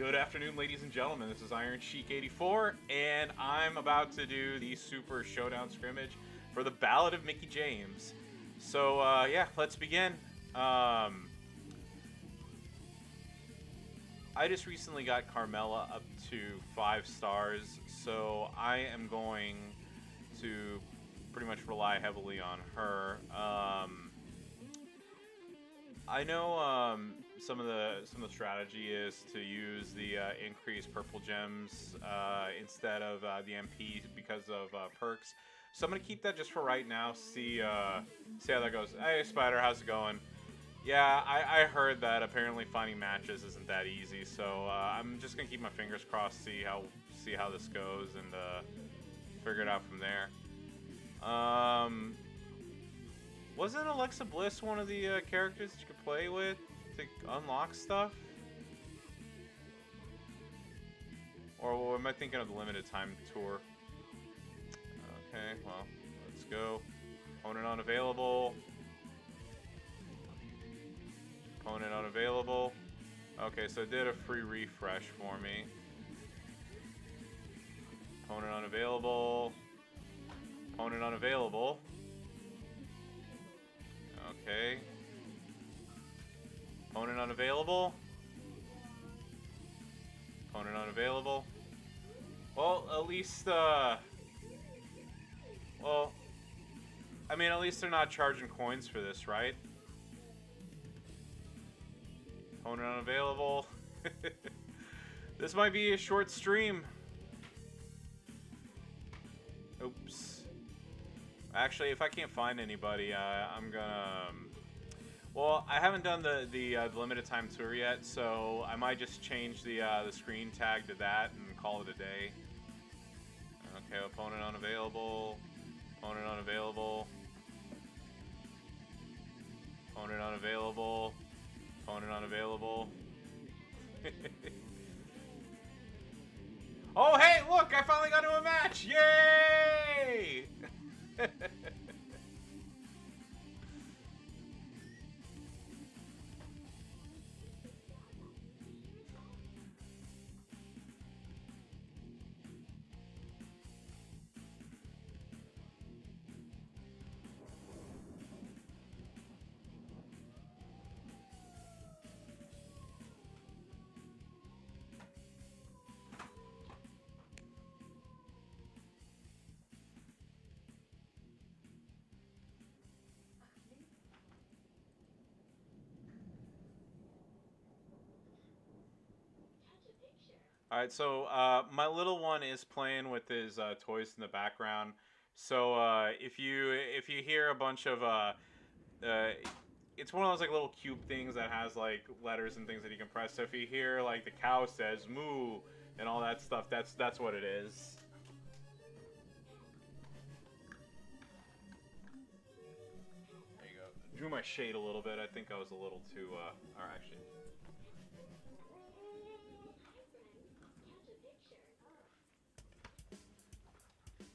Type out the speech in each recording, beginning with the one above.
Good afternoon, ladies and gentlemen. This is Iron Sheik 84, and I'm about to do the Super Showdown scrimmage for the Ballad of Mickie James. So, yeah, let's begin. I just recently got Carmella up to 5 stars, so I am going to pretty much rely heavily on her. I know some of the strategy is to use the increased purple gems instead of the MP because of perks. So I'm gonna keep that just for right now. See how that goes. Hey Spider, how's it going? Yeah, I heard that apparently finding matches isn't that easy. So I'm just gonna keep my fingers crossed. See how this goes and figure it out from there. Wasn't Alexa Bliss one of the characters that you could play with to unlock stuff? Or am I thinking of the limited time tour? Okay, well, let's go. Opponent unavailable. Opponent unavailable. Okay, so it did a free refresh for me. Opponent unavailable. Opponent unavailable. Okay. Opponent unavailable. Opponent unavailable. Well, at least, well, I mean, at least they're not charging coins for this, right? Opponent unavailable. This might be a short stream. Oops. Actually, if I can't find anybody, I'm gonna... well, I haven't done the limited time tour yet, so I might just change the screen tag to that and call it a day. Okay, opponent unavailable. Opponent unavailable. Opponent unavailable. Opponent unavailable. Oh, hey, look! I finally got to a match! Yay! Alright, so my little one is playing with his toys in the background. So if you hear a bunch of it's one of those like little cube things that has like letters and things that you can press. So if you hear like the cow says moo and all that stuff, that's what it is. There you go. Drew my shade a little bit. I think I was a little too or actually.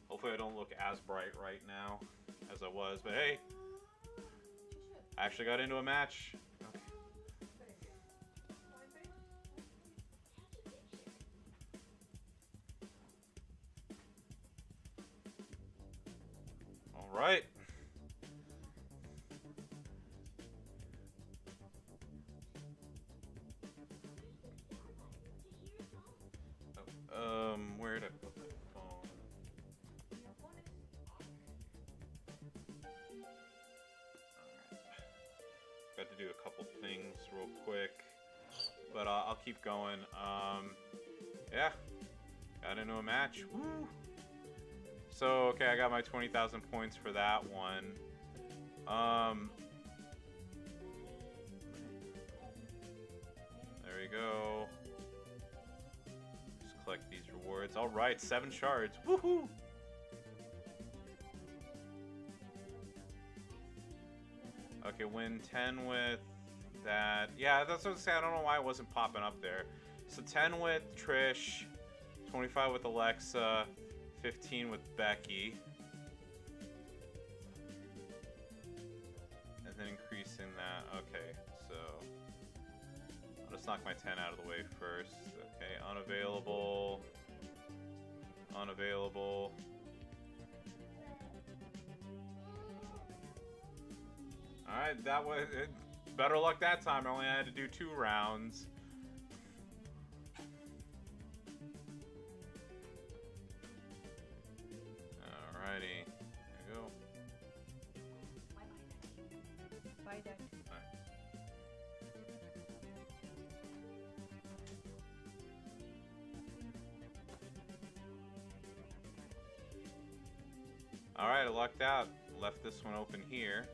Hopefully I don't look as bright right now as I was, but hey, I actually got into a match. Okay. All right. Where did I put my phone? Got to do a couple things real quick, but I'll keep going. Yeah, got into a match. Woo! So okay, I got my 20,000 points for that one. There we go. Just collect these rewards. All right, 7 shards. Woohoo! Okay, win 10 with that. Yeah, that's what I was saying. I don't know why it wasn't popping up there. So 10 with Trish, 25 with Alexa, 15 with Becky. And then increasing that. Okay, so I'll just let's knock my 10 out of the way first. Okay, unavailable. Unavailable. Alright, that was it. Better luck that time. I only had to do 2 rounds. Alrighty. There you go. Bye, Deck. Alright, I lucked out. Left this one open here.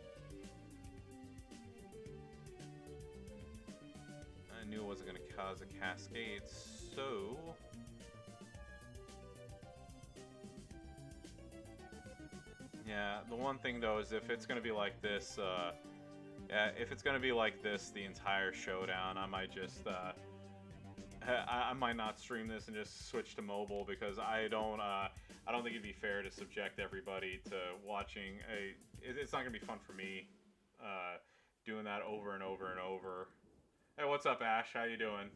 I knew it wasn't going to cause a cascade, so... Yeah, the one thing though is if it's going to be like this, if it's going to be like this the entire showdown, I might just, I might not stream this and just switch to mobile because I don't think it'd be fair to subject everybody to watching it's not gonna be fun for me, doing that over and over and over. Hey, what's up, Ash? How you doing?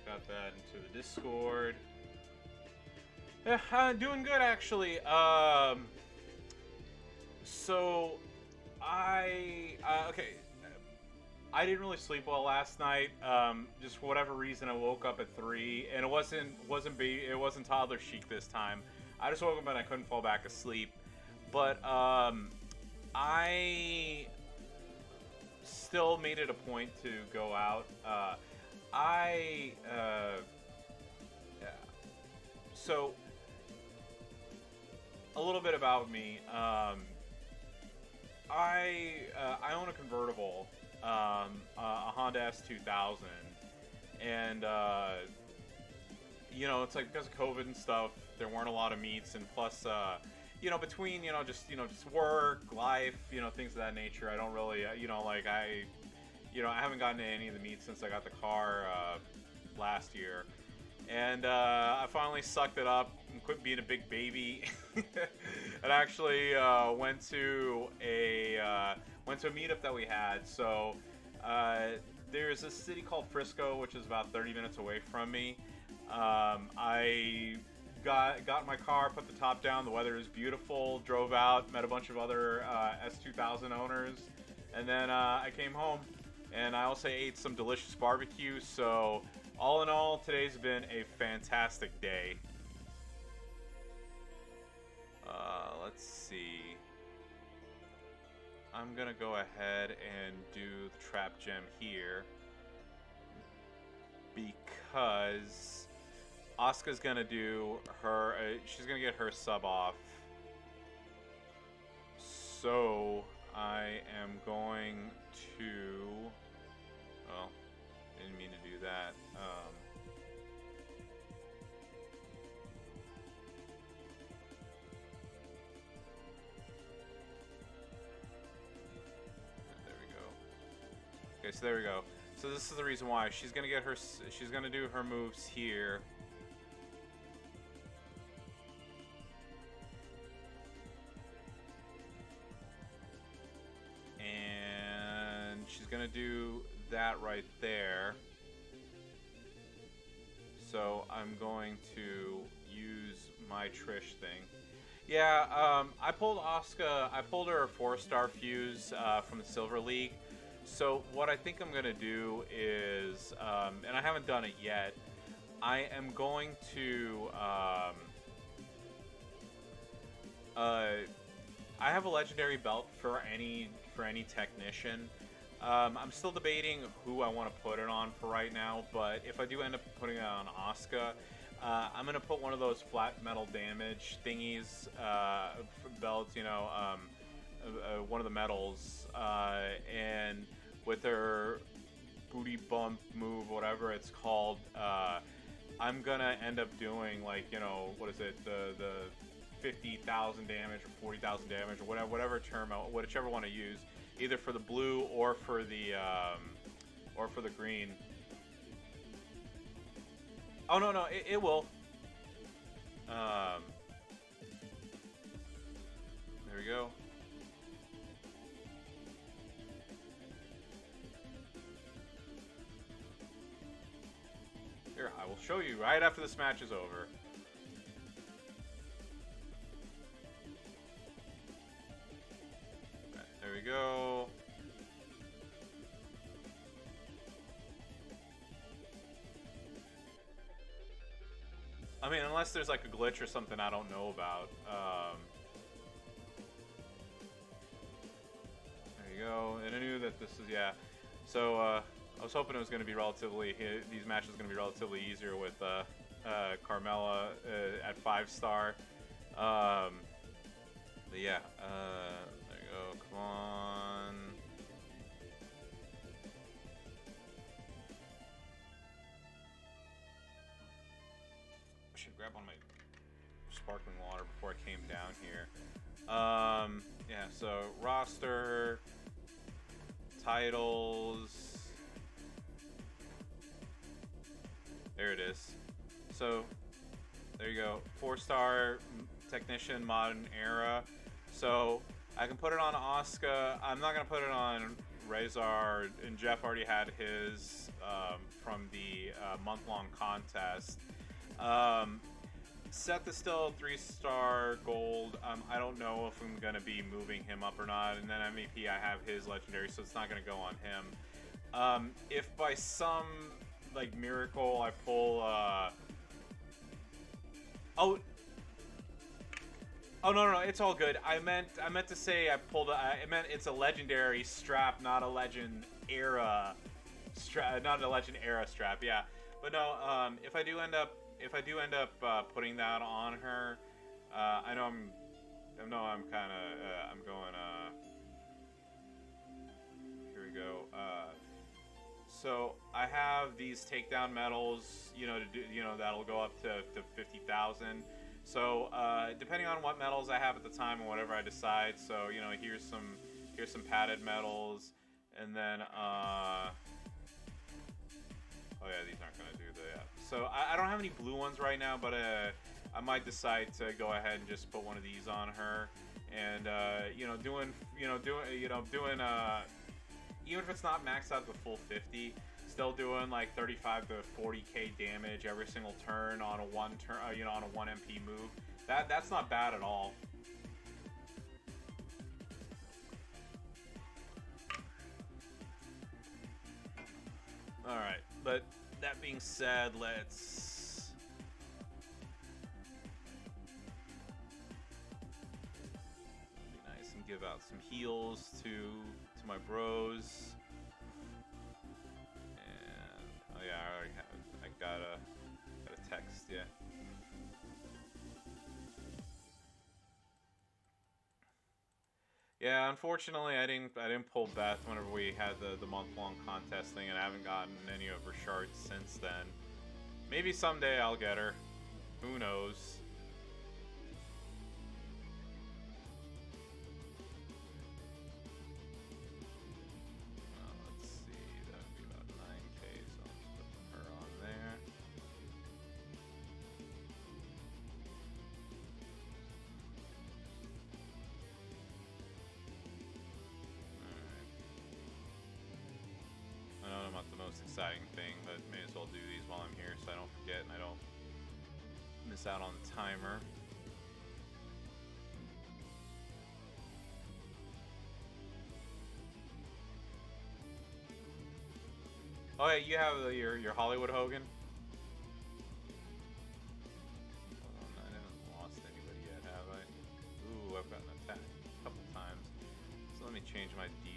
Got that into the Discord. Yeah, doing good actually. So okay. I didn't really sleep well last night. Just for whatever reason, I woke up at 3, and it wasn't toddler chic this time. I just woke up and I couldn't fall back asleep. But I still made it a point to go out. So a little bit about me. I own a convertible, a Honda S2000, and you know, it's like because of COVID and stuff, there weren't a lot of meets, and plus, you know, between just work, life, things of that nature, I don't really, I haven't gotten to any of the meets since I got the car last year, and I finally sucked it up and quit being a big baby, and actually went to a meetup that we had. So there's a city called Frisco, which is about 30 minutes away from me. I got in my car, put the top down. The weather is beautiful. Drove out, met a bunch of other S2000 owners, and then I came home. And I also ate some delicious barbecue. So all in all, today's been a fantastic day. Let's see. I'm gonna go ahead and do the trap gem here because Asuka's gonna do her. She's gonna get her sub off. So I am going to. Well, didn't mean to do that. There we go. Okay, so there we go. So this is the reason why she's gonna get her. She's gonna do her moves here. Gonna do that right there. So I'm going to use my Trish thing. Yeah, I pulled Asuka. I pulled her a 4-star fuse from the Silver League. So what I think I'm gonna do is, and I haven't done it yet, I am going to. I have a legendary belt for any for any technician. I'm still debating who I want to put it on for right now, but if I do end up putting it on Asuka, I'm going to put one of those flat metal damage thingies, belts, one of the metals, and with her booty bump move, whatever it's called, I'm going to end up doing, like, what is it, the 50,000 damage or 40,000 damage or whatever term, whichever one I use, either for the blue or for the green. Oh no, it will. There we go. Here, I will show you right after this match is over. There we go. I mean, unless there's like a glitch or something I don't know about. There you go. And I knew that this is, yeah. So, I was hoping it was going to be these matches are going to be relatively easier with Carmella at 5-star. But yeah, there you go. Come on. I should grab one of my sparkling water before I came down here. Yeah, so roster, titles. There it is. So, there you go. 4-star technician, modern era. So, I can put it on Asuka. I'm not going to put it on Razor. And Jeff already had his from the month-long contest. Seth is still 3-star gold. I don't know if I'm going to be moving him up or not. And then MVP, I have his legendary, so it's not going to go on him. If by some like miracle I pull Oh no, it's all good. I meant to say I pulled I meant it's a legendary strap, not a legend era strap, not a legend era strap. Yeah. But no, if I do end up putting that on her, I know I'm going here we go. So I have these takedown medals, to do, that'll go up to 50,000. So depending on what medals I have at the time and whatever I decide. So here's some padded medals, and then oh yeah, these aren't gonna do that. So I don't have any blue ones right now, but I might decide to go ahead and just put one of these on her, and doing even if it's not maxed out to the full 50, still doing like 35 to 40k damage every single turn on a on a 1 MP move. That's not bad at all. All right, but that being said, let's be nice and give out some heals to my bros. And oh yeah, I already have it. I got a text, yeah. Yeah, unfortunately I didn't pull Beth whenever we had the month-long contest thing, and I haven't gotten any of her shards since then. Maybe someday I'll get her. Who knows? Let's see, that would be about 9k, so I'll just put her on there. I know I'm not the most exciting thing, but may as well do these while I'm here so I don't forget and I don't miss out on the timer. Oh yeah, you have your Hollywood Hogan? Hold on, I haven't lost anybody yet, have I? Ooh, I've gotten attacked a couple times. So let me change my D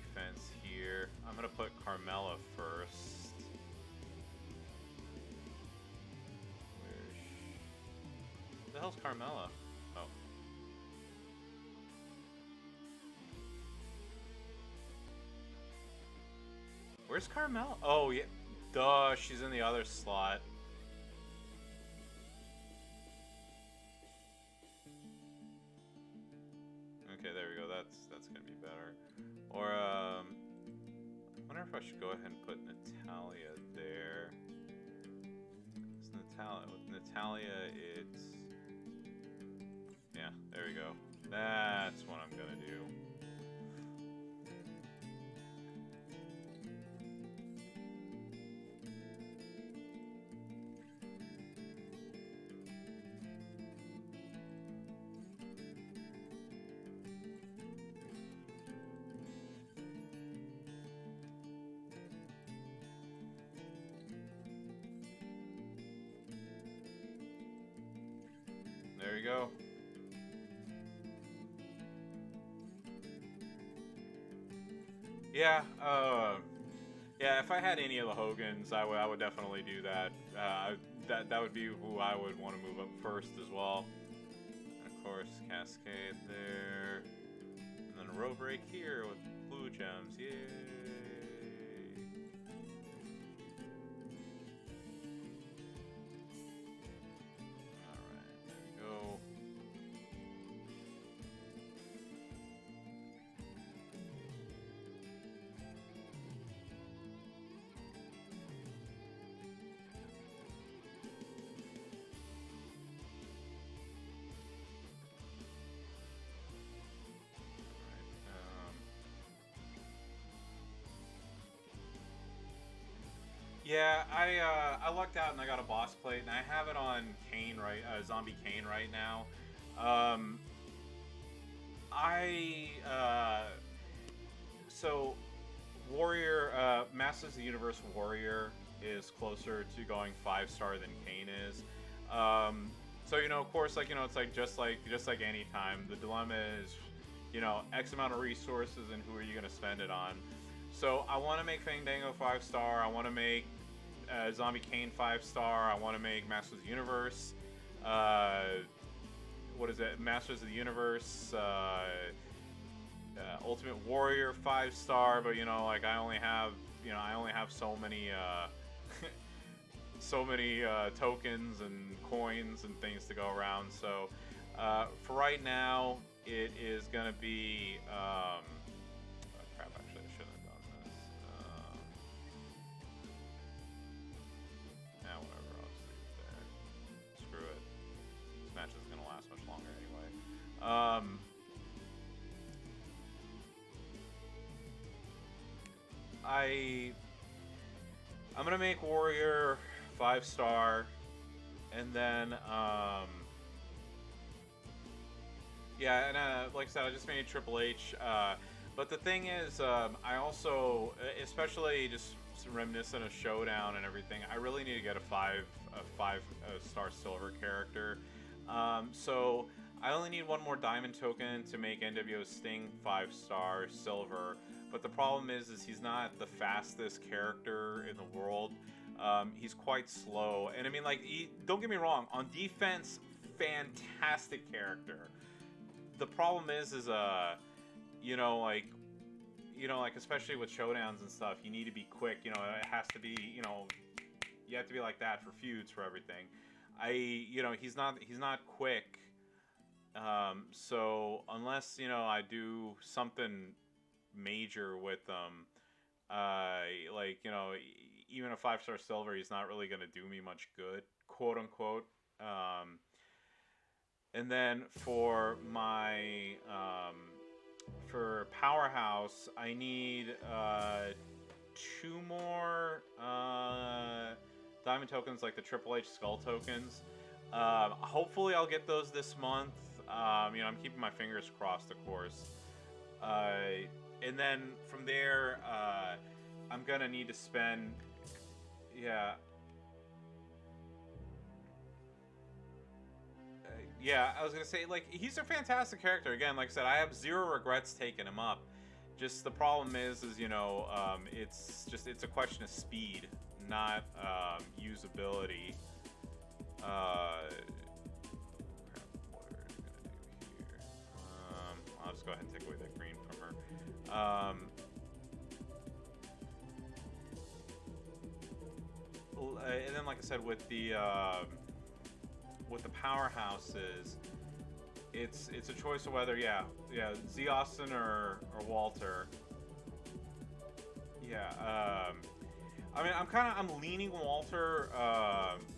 hell's Carmella? Oh. Where's Carmella? Oh, yeah. Duh, she's in the other slot. Okay, there we go. That's gonna be better. Or I wonder if I should go ahead and put Natalya there. It's Natalya. With Natalya, it's yeah. There we go. That's what I'm gonna do. There you go. Yeah, yeah. If I had any of the Hogans, I would definitely do that. That would be who I would want to move up first as well. And of course, Cascade there, and then a road break here with blue gems. Yay! Yeah, I lucked out and I got a boss plate, and I have it on Kane Zombie Kane right now. So Warrior, Masters of the Universe Warrior is closer to going 5-star than Kane is. So of course, it's like just like any time, the dilemma is, X amount of resources and who are you gonna spend it on. So I want to make Fandango 5-star. I want to make Zombie Kane 5-star. I want to make Masters of the Universe. What is it? Masters of the Universe. Ultimate Warrior 5-star. But I only have so many so many tokens and coins and things to go around. So for right now, it is gonna be. I'm gonna make Warrior 5-star, and then yeah, and like I said, I just made Triple H. But the thing is, I also, especially just reminiscent of Showdown and everything, I really need to get a 5-star silver character. So I only need one more diamond token to make NWO Sting 5-star silver. But the problem is he's not the fastest character in the world. He's quite slow, and I mean, don't get me wrong, on defense, fantastic character. The problem is especially with showdowns and stuff, you need to be quick. It has to be, you have to be like that for feuds, for everything. He's not quick. So unless I do something major with them, even a 5-star silver, he's not really gonna do me much good, quote unquote. And then for my for Powerhouse, I need 2 more diamond tokens, like the Triple H skull tokens. Hopefully I'll get those this month. I'm keeping my fingers crossed, of course. And then from there, I'm gonna need to spend, yeah. Yeah, I was gonna say, he's a fantastic character. Again, like I said, I have 0 regrets taking him up. Just the problem is it's a question of speed, not usability. Crap, I'll just go ahead and take away that green from her. And then, like I said, with the powerhouses, it's a choice of whether Z Austin or Walter. Yeah. I mean, I'm leaning Walter,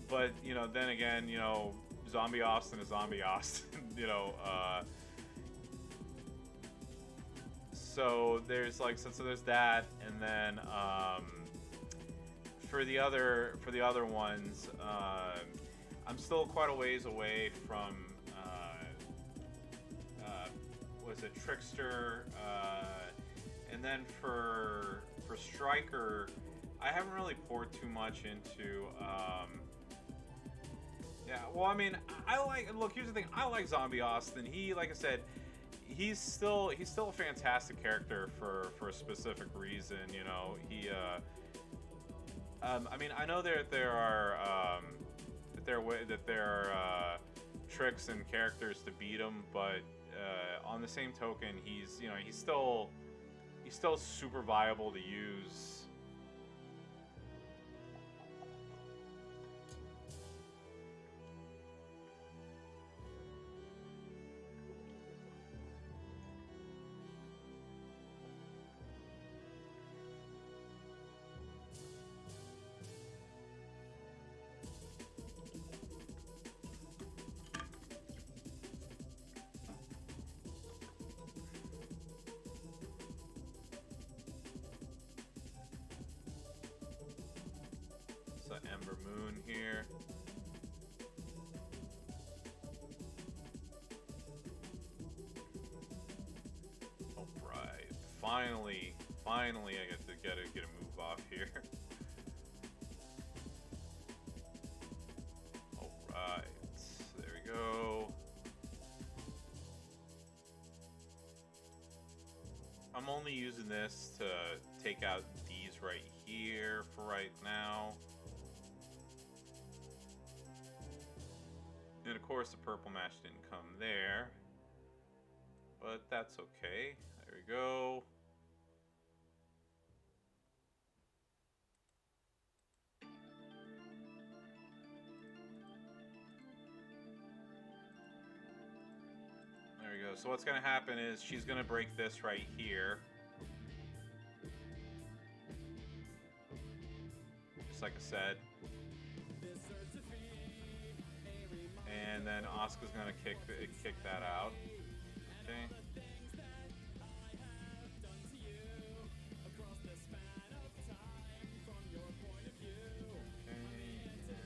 but then again, Zombie Austin is Zombie Austin. So there's so there's that, and then for the other ones, I'm still quite a ways away from was it Trickster, and then for Striker, I haven't really poured too much into. Yeah, well, I mean, look. Here's the thing. I like Zombie Austin. He, like I said, he's still a fantastic character for a specific reason. I mean, I know there are tricks and characters to beat him, but on the same token, he's still super viable to use. Ember Moon here. All right, finally, I get to get a move off here. All right, there we go. I'm only using this to take out these right here for right now. And of course the purple match didn't come there, but that's okay. There we go. There we go. So what's going to happen is she's going to break this right here. Just like I said. And then Asuka's gonna kick that out. Okay.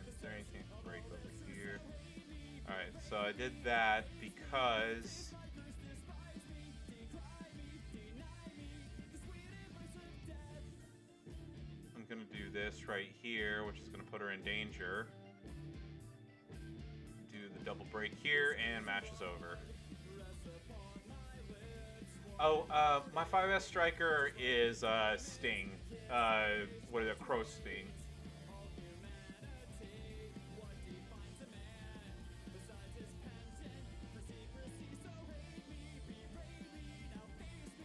Is there anything to break over here? All right. So I did that because I'm gonna do this right here, which is gonna put her in danger. Double break here, and match is over. Oh, my 5S striker is Sting. What is it? Crow Sting.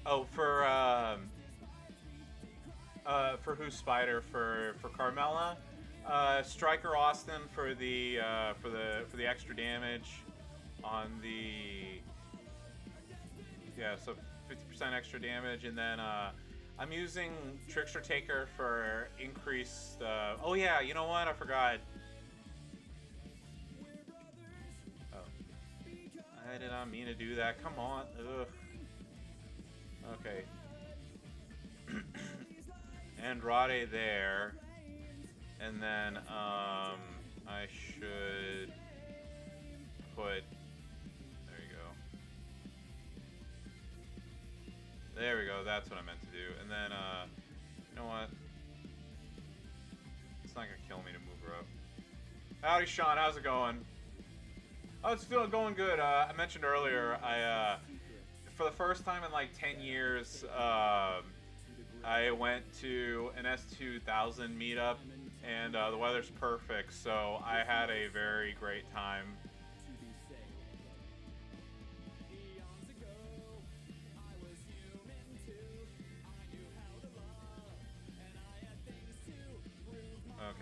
Oh, for who's Spider? For Carmella. Striker Austin for the extra damage on the so 50% extra damage, and then I'm using Trickster Taker for increased. Oh yeah, you know what? I forgot. Oh, I did not mean to do that. Come on. Ugh. Okay. Andrade there. And then I should put, there we go, that's what I meant to do. And then, you know what, it's not gonna kill me to move her up. Howdy Sean, how's it going? Oh, it's still going good. I mentioned earlier, for the first time in like 10 years, I went to an S2000 meetup. And the weather's perfect, so I had a very great time.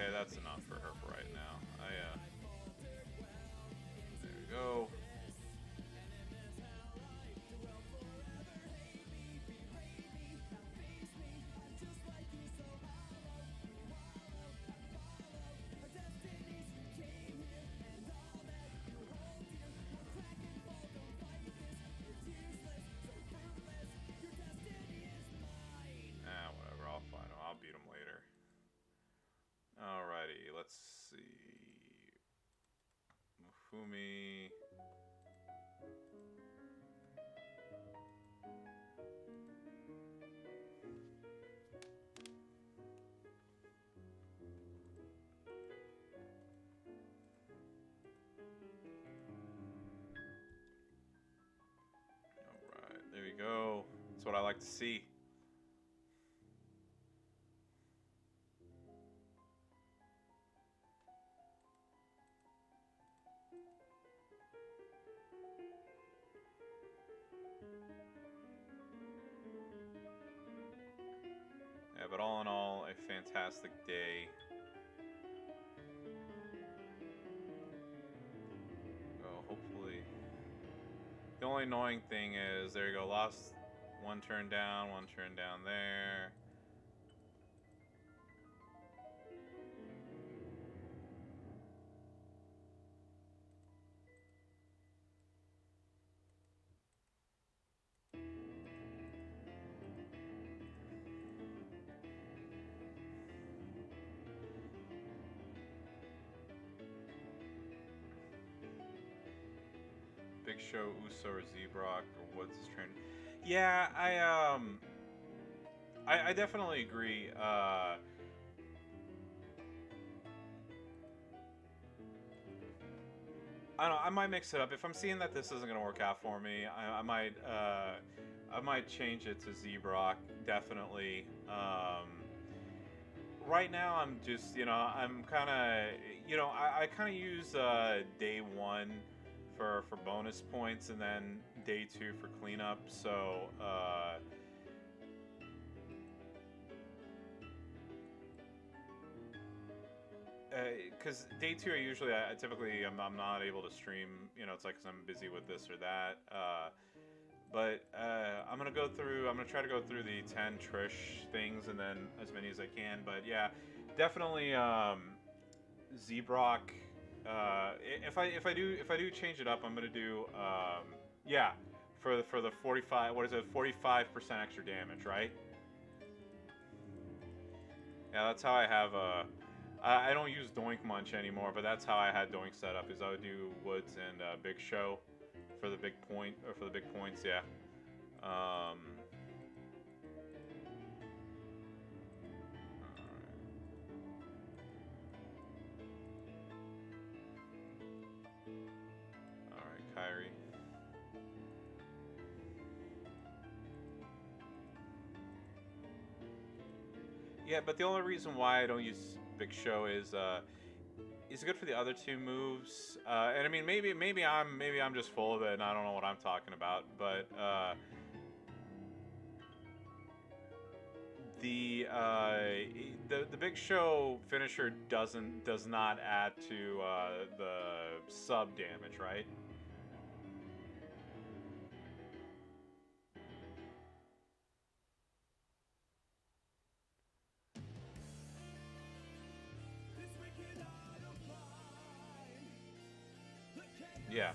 Okay, that's enough for her for right now. There we go. Whatever. I'll find him. I'll beat him later. Alrighty, let's see. Mufumi. Alright, there we go. That's what I like to see. Yeah, but all in all, a fantastic day. Oh, hopefully. The only annoying thing is, there you go, lost one turn down there. Big Show, Uso, or Z-Brock, or Woods is training. Yeah, I definitely agree. I don't know, I might mix it up. If I'm seeing that this isn't gonna work out for me, I might change it to Z-Brock, definitely. Right now, I'm just, I'm kind of, I kind of use day one for bonus points, and then day two for cleanup. So, because day two, I typically I'm not able to stream. It's like 'cause I'm busy with this or that. But I'm gonna try to go through the 10 Trish things, and then as many as I can. But yeah, definitely Z-Brock. If I do change it up, I'm gonna do yeah, for the 45. What is it? 45% extra damage, right? Yeah, that's how I have. I don't use Doink Munch anymore, but that's how I had Doink set up. Is I would do Woods and Big Show for the big points. Yeah. All right, Kyrie. Yeah, but the only reason why I don't use Big Show is he's good for the other two moves. And I mean, maybe I'm just full of it and I don't know what I'm talking about. But the Big Show finisher does not add to the sub damage, right? Yeah.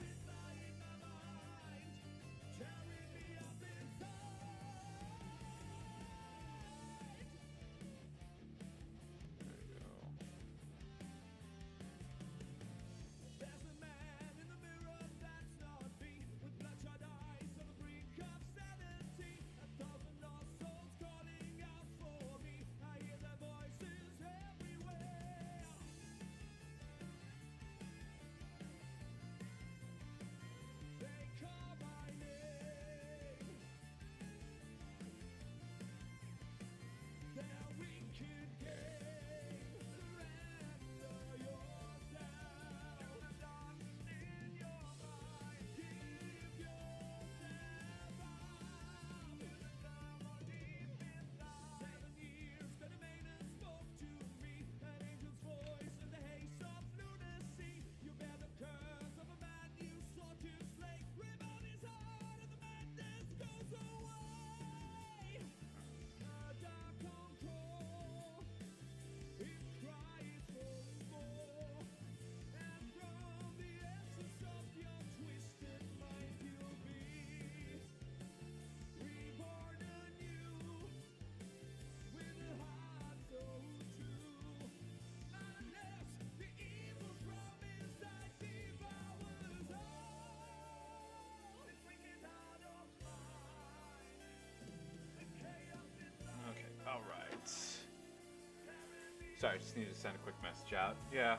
Sorry, I just needed to send a quick message out. Yeah.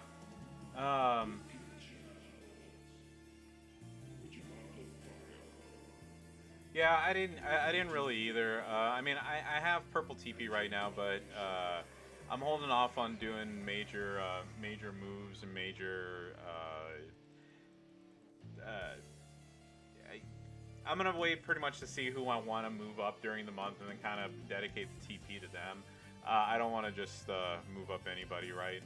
Um. Yeah, I didn't really either. I mean, I have purple TP right now, but I'm holding off on doing major moves and major. I'm gonna wait pretty much to see who I want to move up during the month, and then kind of dedicate the TP to them. I don't want to just move up anybody, right?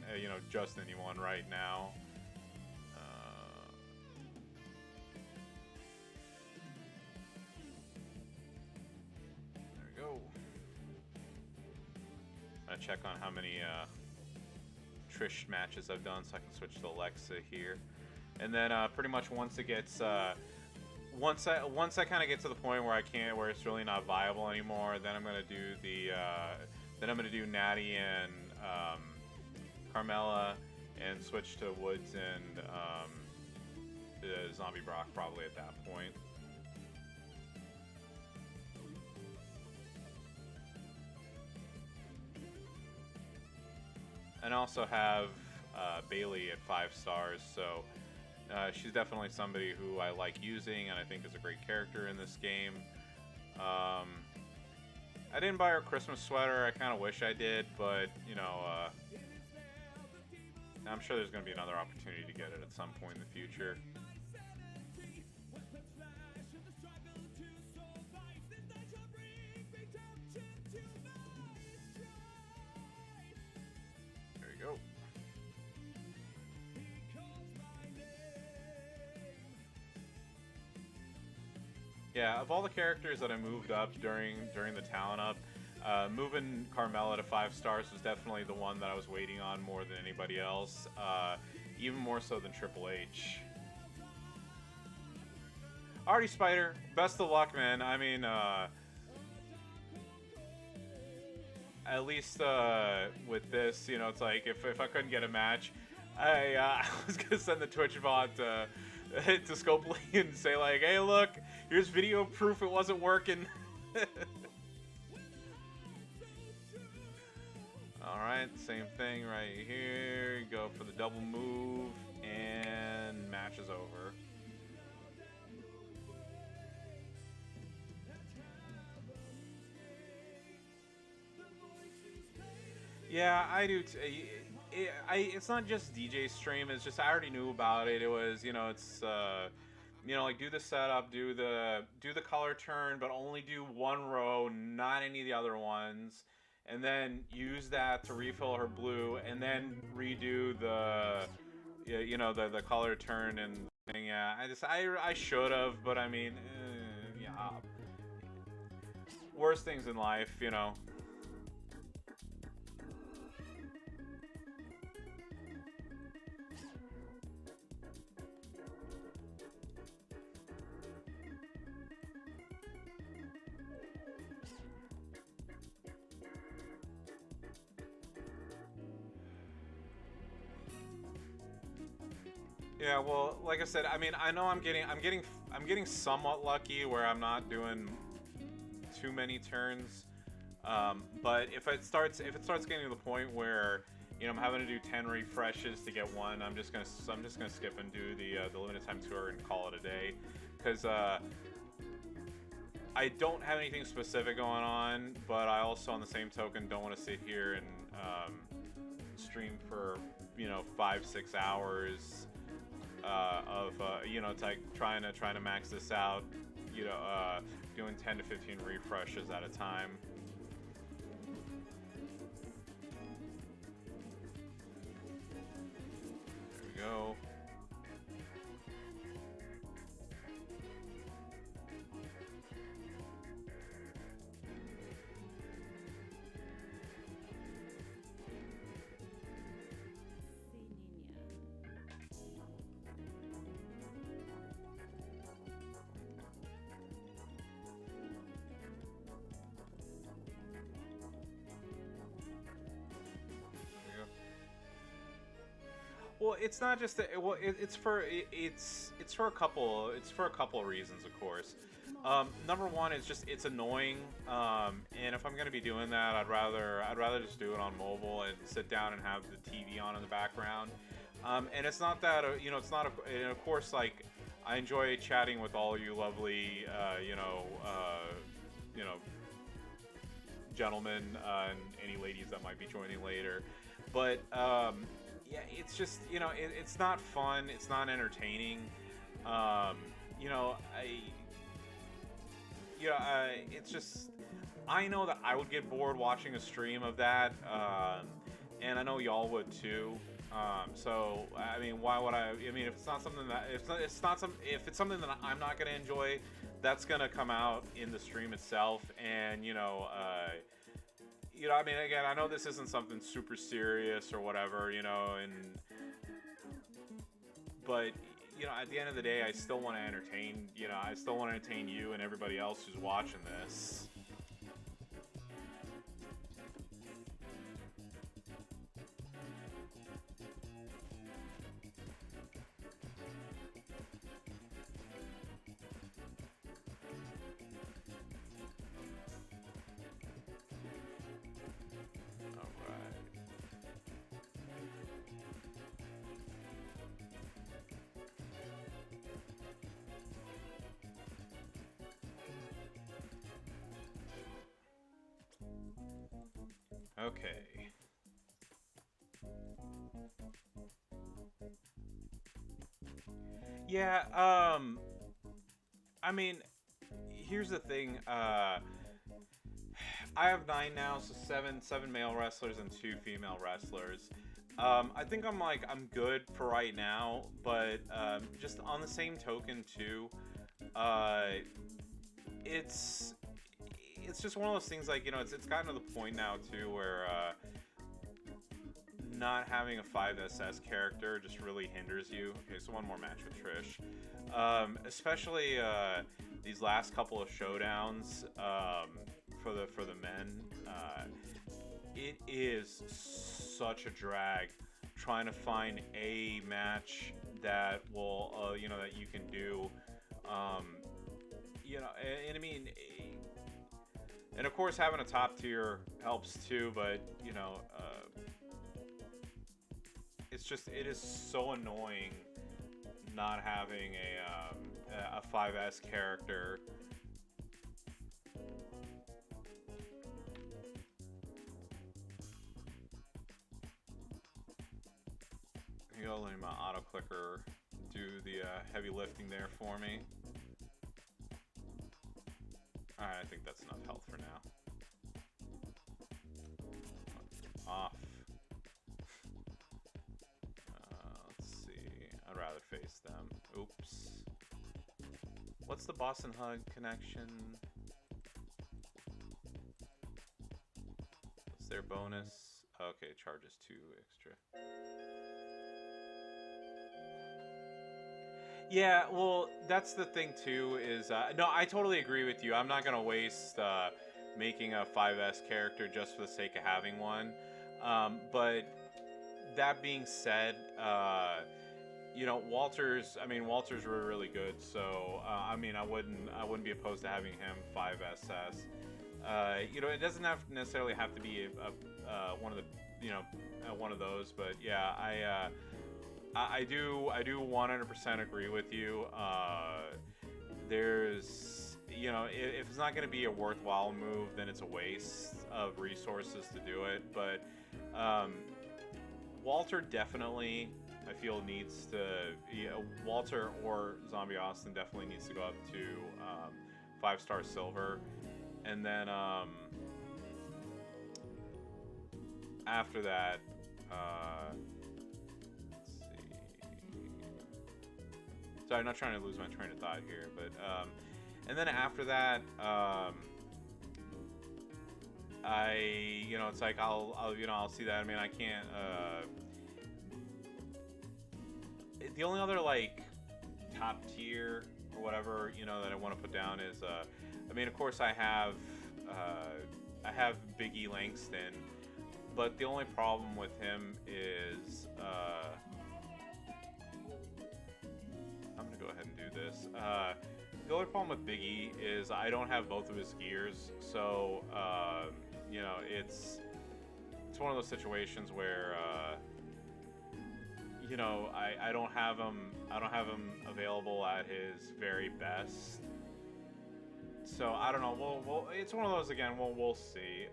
Just anyone right now. There we go. I'm gonna check on how many Trish matches I've done, so I can switch to Alexa here. And then pretty much once it gets once I kind of get to the point where where it's really not viable anymore, then I'm gonna do Natty and Carmella, and switch to Woods and Zombie Brock probably at that point. And also have Bailey at 5 stars, so she's definitely somebody who I like using and I think is a great character in this game. I didn't buy her Christmas sweater. I kind of wish I did, but I'm sure there's going to be another opportunity to get it at some point in the future. There you go. Yeah, of all the characters that I moved up during the talent up, moving Carmella to 5 stars was definitely the one that I was waiting on more than anybody else, even more so than Triple H. Artie Spider, best of luck, man. I mean, at least with this, it's like if I couldn't get a match, I was gonna send the Twitch bot to Scopely and say like, hey, look, here's video proof it wasn't working. Alright, same thing right here. Go for the double move, and match is over. Yeah, I do. It's not just DJ stream. It's just I already knew about it. It was, it's like do the setup, do the color turn, but only do one row, not any of the other ones, and then use that to refill her blue, and then redo the color turn and thing. Yeah, I should have, but I mean, yeah, worse things in life, Yeah, well, like I said, I mean, I know I'm getting somewhat lucky where I'm not doing too many turns. But if it starts getting to the point where I'm having to do 10 refreshes to get one, I'm just gonna skip and do the limited time tour and call it a day, because I don't have anything specific going on, but I also, on the same token, don't want to sit here and stream for 5-6 hours. It's like trying to max this out, doing 10 to 15 refreshes at a time. There we go. Well, it's not just that. Well, it's for a couple of reasons, of course. Number one is just it's annoying, and if I'm gonna be doing that, I'd rather just do it on mobile and sit down and have the TV on in the background. And it's not that it's not and of course like I enjoy chatting with all you lovely you know gentlemen and any ladies that might be joining later, but yeah, it's just it's not fun, it's not entertaining. I it's just I know that I would get bored watching a stream of that, and I know y'all would too. So I mean, why would I? I mean, if it's not something that if it's something that I'm not gonna enjoy, that's gonna come out in the stream itself, and I mean, again, I know this isn't something super serious or whatever, but at the end of the day, I still want to entertain. I still want to entertain you and everybody else who's watching this. Okay. Yeah, I mean, here's the thing, I have 9 now, so seven male wrestlers and 2 female wrestlers. I think I'm good for right now, but just on the same token too, it's just one of those things like it's gotten to the point now too where not having a 5SS character just really hinders you. Okay, so one more match with Trish, especially these last couple of showdowns for the men. It is such a drag trying to find a match that will that you can do, and I mean. And of course, having a top tier helps too, but it is so annoying not having a 5S character. I'll let my auto clicker do the heavy lifting there for me. Alright, I think that's enough health for now. Off. Let's see. I'd rather face them. Oops. What's the Boston Hug connection? What's their bonus? Okay, charges 2 extra. Yeah, well, that's the thing too. Is no, I totally agree with you. I'm not gonna waste making a 5S character just for the sake of having one. But that being said, Walter's. I mean, Walter's really good. So I mean, I wouldn't be opposed to having him 5SS. It doesn't necessarily have to be one of the one of those. But yeah, I do 100% agree with you. There's, if it's not going to be a worthwhile move, then it's a waste of resources to do it. But Walter definitely, I feel, needs to, Walter or Zombie Austin definitely needs to go up to 5-star silver. And then after that, sorry, I'm not trying to lose my train of thought here, but and then after that, it's like I'll see that. I mean, I can't. The only other like top tier or whatever that I want to put down is I mean, of course, I have Big E Langston, but the only problem with him is I'm gonna go ahead and do this. the only problem with Big E is I don't have both of his gears, so you know, it's one of those situations where you know, I don't have him available at his very best. So I don't know. We'll it's one of those again. We'll see.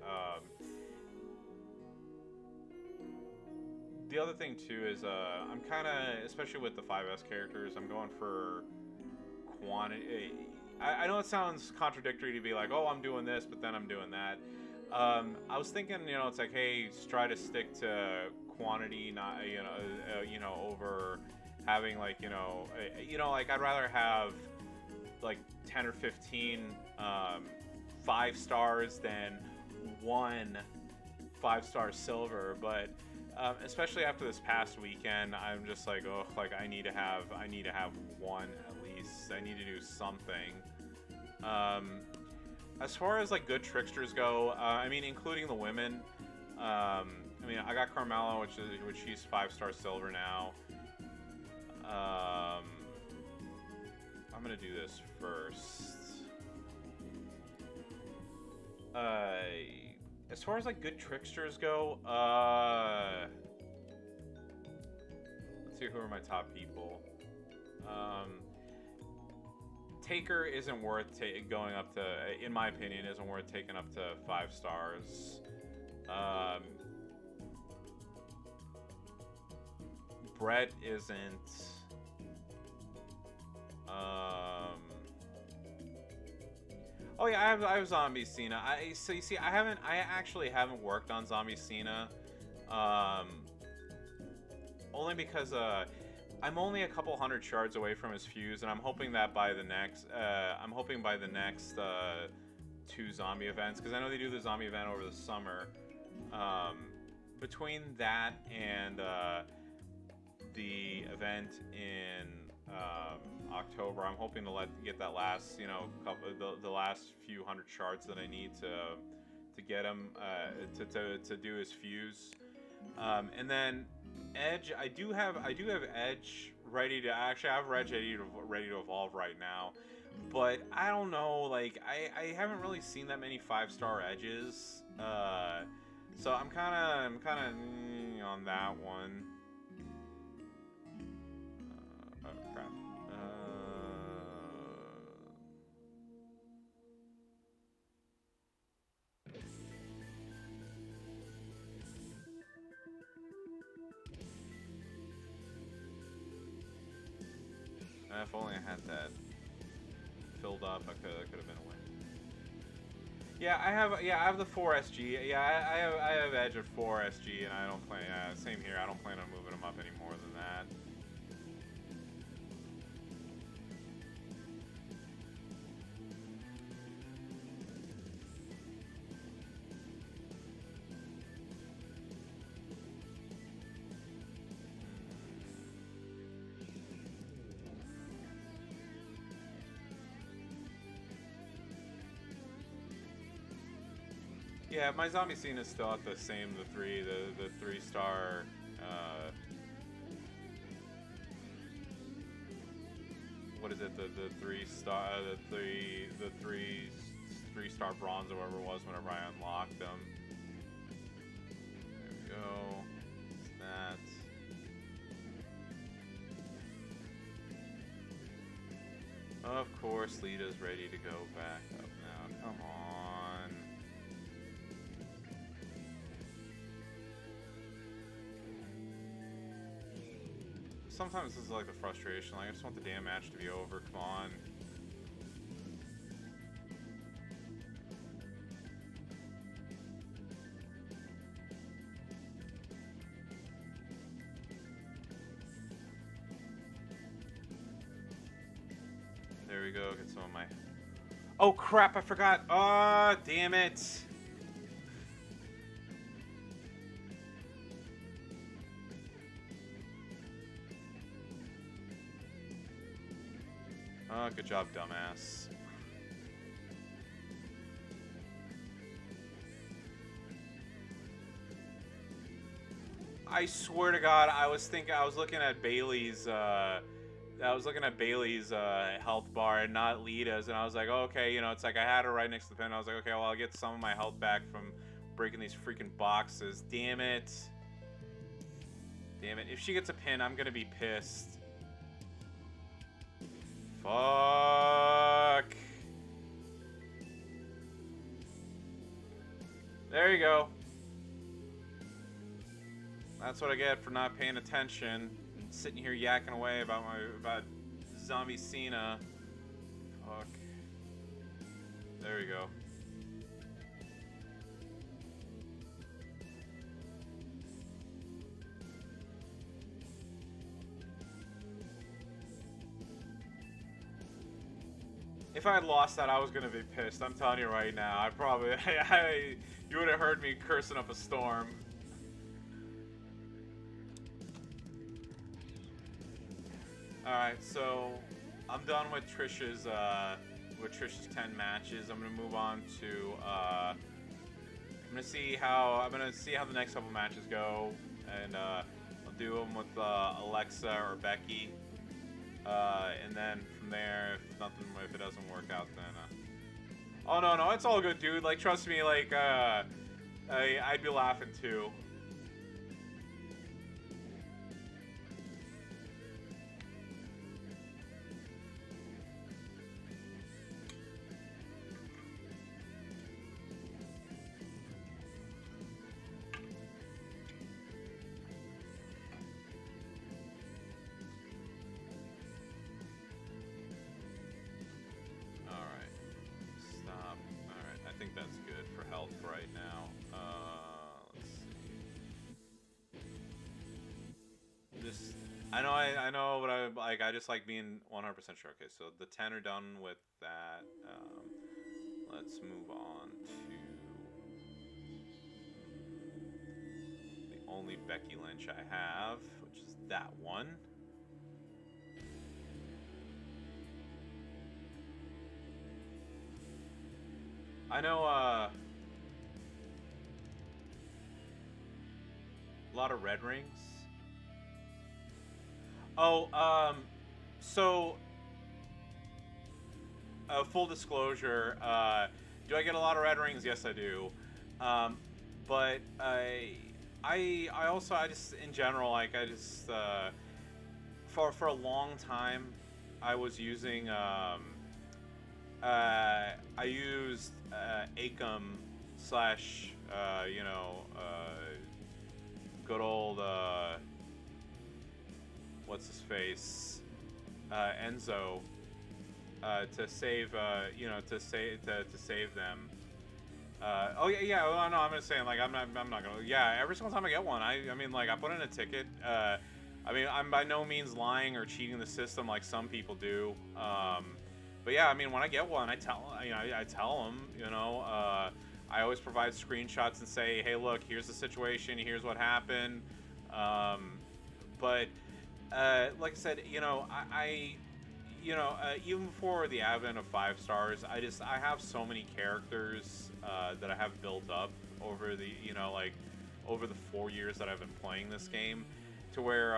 The other thing too is I'm kind of, especially with the 5S characters, I'm going for quantity. I know it sounds contradictory to be like, oh, I'm doing this, but then I'm doing that. I was thinking, you know, it's like, hey, just try to stick to quantity, not you know, over having like, like I'd rather have like 10 or 15 5 stars than one 5-star silver, but especially after this past weekend, I'm just like, oh, like I need to have one at least. I need to do something. As far as like good tricksters go, I mean, including the women. I mean, I got Carmella, which she's 5-star silver now. I'm gonna do this first. As far as like good tricksters go, let's see, who are my top people. Taker isn't worth going up to, in my opinion, isn't worth taking up to 5 stars. Brett isn't. Oh yeah, I have Zombie Cena. So you see, I actually haven't worked on Zombie Cena, only because I'm only a couple hundred shards away from his fuse, and I'm hoping that by the next 2 zombie events, because I know they do the zombie event over the summer. Between that and the event in October, I'm hoping to get that last, the last few hundred shards that I need to get him to do his fuse, and then Edge. I do have Edge ready to actually. I have Edge ready to evolve right now, but I don't know. Like I haven't really seen that many 5-star Edges, so I'm kind of on that one. Oh crap. If only I had that filled up, I could have been a win. Yeah, I have the 4SG. Yeah, I have Edge at 4SG, and I don't plan. Same here. I don't plan on moving him up any more than that. Yeah, my Zombie Scene is still at the same, the 3-star, what is it, the 3-star, the 3-star bronze or whatever it was whenever I unlocked them. There we go, that's that. Of course, Lita's ready to go back up now, come on. Sometimes this is like the frustration, like I just want the damn match to be over, come on. There we go, get some of my... Oh crap, I forgot! Oh, damn it! Oh, good job, dumbass. I swear to God, I was looking at Bailey's I was looking at Bailey's health bar and not Lita's, and I was like, oh, okay, you know, it's like I had her right next to the pin. I was like, okay, well, I'll get some of my health back from breaking these freaking boxes. Damn it. Damn it. If she gets a pin, I'm gonna be pissed. Fuck. There you go. That's what I get for not paying attention and sitting here yakking away about Zombie Cena. Fuck. There we go. If I had lost that, I was gonna be pissed. I'm telling you right now. I probably, you would have heard me cursing up a storm. All right, so I'm done with Trish's 10 matches. I'm gonna move on to I'm gonna see how the next couple matches go, and I'll do them with Alexa or Becky. And then from there, if it doesn't work out, then oh no, it's all good, dude. Like, trust me, like I'd be laughing too. That's good for health right now. Let's see. Just, I know, but I just like being 100% sure. Okay, so the 10 are done with that. Let's move on to the only Becky Lynch I have, which is that one. I know a lot of red rings. Oh, so full disclosure, do I get a lot of red rings? Yes, I do. But I just in general, like, for a long time I was using I used Acom slash good old what's his face Enzo to save to save them. Oh yeah. Well, no, I'm just saying, like, I'm not gonna. Yeah, every single time I get one, I mean, like, I put in a ticket. I mean, I'm by no means lying or cheating the system like some people do. But yeah, I mean, when I get one, I tell them, I always provide screenshots and say, hey, look, here's the situation, here's what happened. But like I said, even before the advent of 5 stars, I have so many characters that I have built up over the over the 4 years that I've been playing this game, to where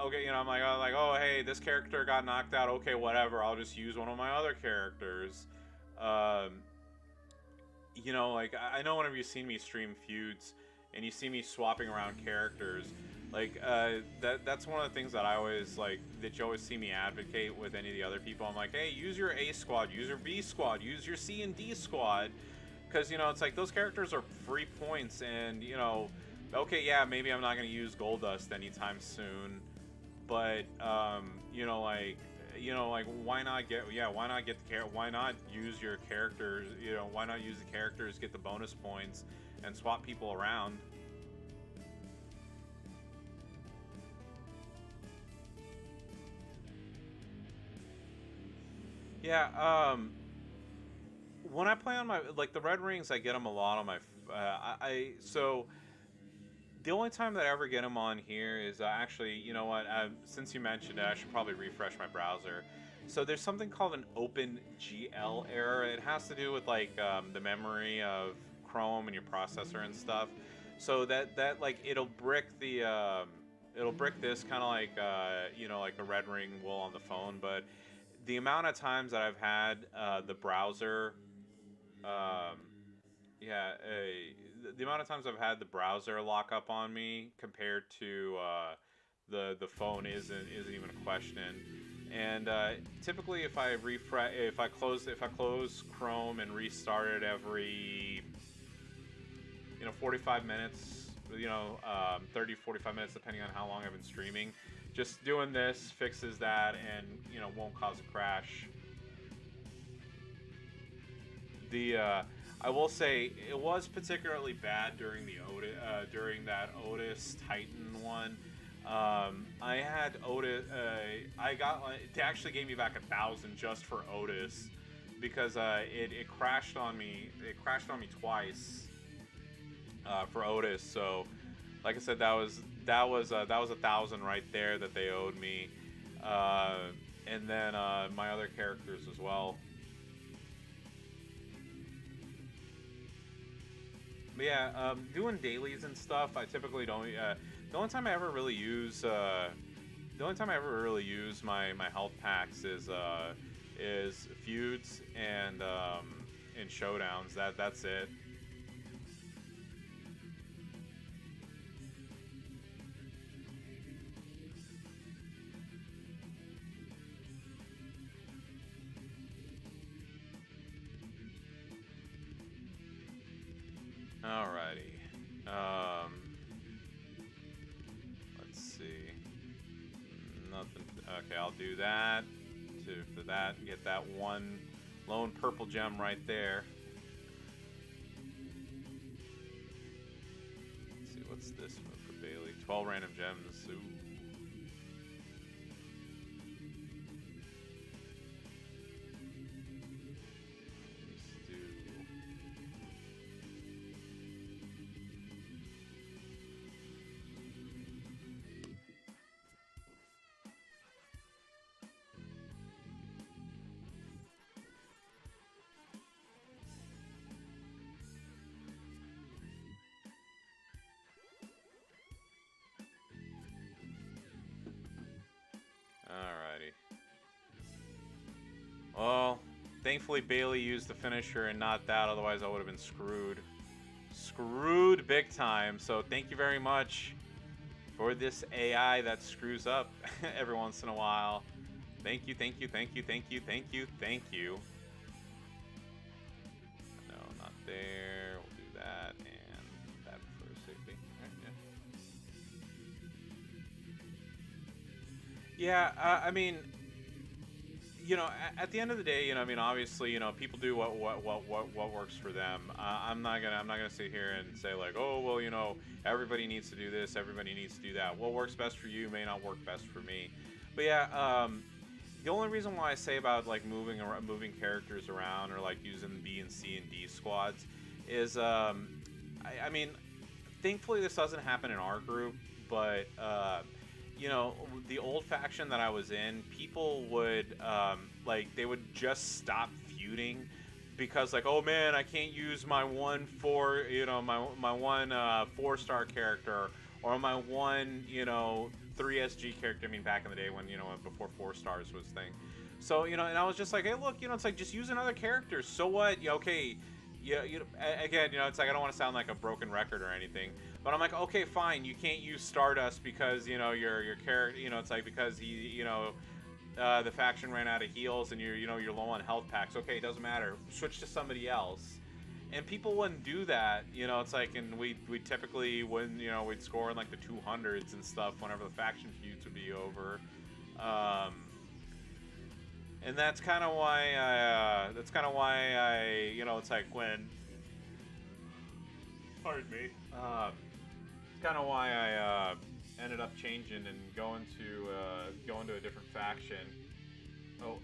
okay, I'm like, oh, hey, this character got knocked out. Okay, whatever. I'll just use one of my other characters. Like, I know whenever you've seen me stream feuds and you see me swapping around characters, like, that's one of the things that I always, like, that you always see me advocate with any of the other people. I'm like, hey, use your A squad, use your B squad, use your C and D squad, because, it's like, those characters are free points, and, okay, yeah, maybe I'm not going to use Goldust anytime soon, but, why not use your characters, why not use the characters, get the bonus points, and swap people around? Yeah, when I play on my, like, the red rings, I get them a lot on my, so the only time that I ever get them on here is actually, since you mentioned it, I should probably refresh my browser. So there's something called an OpenGL error. It has to do with, like, the memory of Chrome and your processor and stuff. So that like, it'll brick the it'll brick this kind of like like a red ring will on the phone, but the amount of times that I've had the browser, um, yeah, the amount of times I've had the browser lock up on me compared to the phone isn't even a question. And typically, if I refresh, if I close Chrome and restart it every 45 minutes, 30 45 minutes depending on how long I've been streaming, just doing this fixes that and won't cause a crash. I will say it was particularly bad during during that Otis Titan one. I had Otis. They actually gave me back 1,000 just for Otis because it crashed on me. It crashed on me twice for Otis. So, like I said, that was 1,000 right there that they owed me, and then my other characters as well. But yeah, doing dailies and stuff, I typically don't. The only time I ever really use my health packs is feuds and in showdowns. That's it. Alrighty. Let's see. Nothing. Okay, I'll do that. For that, get that one lone purple gem right there. Let's see, what's this move for Bailey? 12 random gems. Ooh. Alrighty. Well, thankfully Bailey used the finisher and not that, otherwise I would have been screwed. Screwed big time. So thank you very much for this AI that screws up every once in a while. Thank you, thank you, thank you, thank you, thank you, thank you. No, not there. We'll do that and that for safety. Right, yeah. Yeah, I mean, at the end of the day, I mean, obviously, people do what works for them. I'm not gonna sit here and say like, oh, well, everybody needs to do this, everybody needs to do that. What works best for you may not work best for me. But yeah, the only reason why I say about like moving characters around or like using B and C and D squads is, I mean, thankfully this doesn't happen in our group, but the old faction that I was in, people would they would just stop feuding because like, oh man, I can't use my one 4-star character or my one 3SG character. I mean, back in the day when before 4 stars was thing. So and I was just like, hey, look, it's like just use another character. So what? Okay. Yeah, again, it's like I don't want to sound like a broken record or anything, but I'm like, okay, fine, you can't use Stardust because your character, it's like because he, the faction ran out of heals and you're low on health packs. Okay, it doesn't matter. Switch to somebody else, and people wouldn't do that. It's like, and we typically wouldn't, we'd score in like the 200s and stuff whenever the faction feuds would be over. And that's kind of why I, it's like when, pardon me, it's kind of why I ended up changing and going to a different faction. Oh,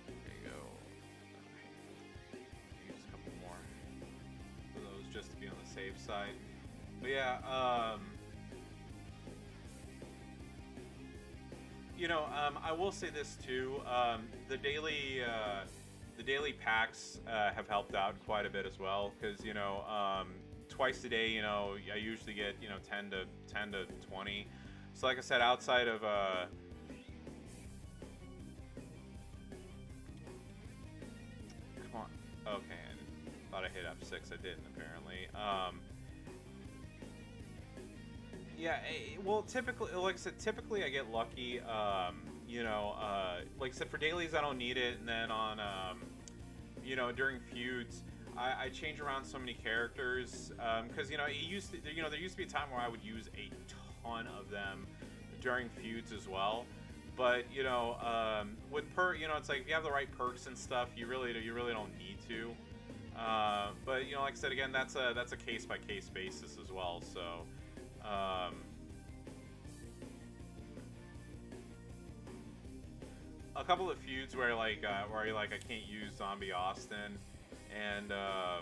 there you go. safe side. But yeah, I will say this too. The daily packs have helped out quite a bit as well because twice a day, I usually get 10 to 20. So like I said, outside of come on, okay, I thought I hit F6. I didn't apparently. Yeah, well, typically, like I said, I get lucky. Like I said, for dailies, I don't need it, and then on, during feuds, I change around so many characters because there used to be a time where I would use a ton of them during feuds as well. But with it's like if you have the right perks and stuff, you really don't need to. But like I said again, that's a case by case basis as well. So. A couple of feuds where I can't use Zombie Austin, and where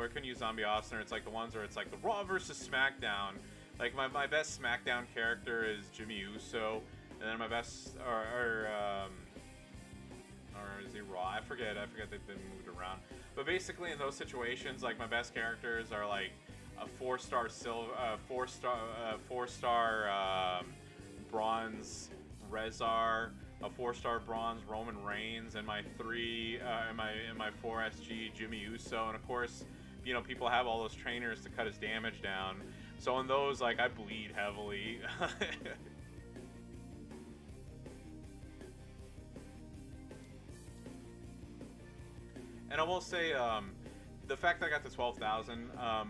I couldn't use Zombie Austin, or it's like the ones where it's like the Raw versus SmackDown. Like my best SmackDown character is Jimmy Uso, and then my best or is he Raw? I forget they've been moved around. But basically in those situations, like my best characters are like a 4-star bronze Rezar, a 4-star bronze Roman Reigns, and my 4 SG Jimmy Uso, and of course, people have all those trainers to cut his damage down. So on those, like, I bleed heavily. And I will say, the fact that I got to 12,000, a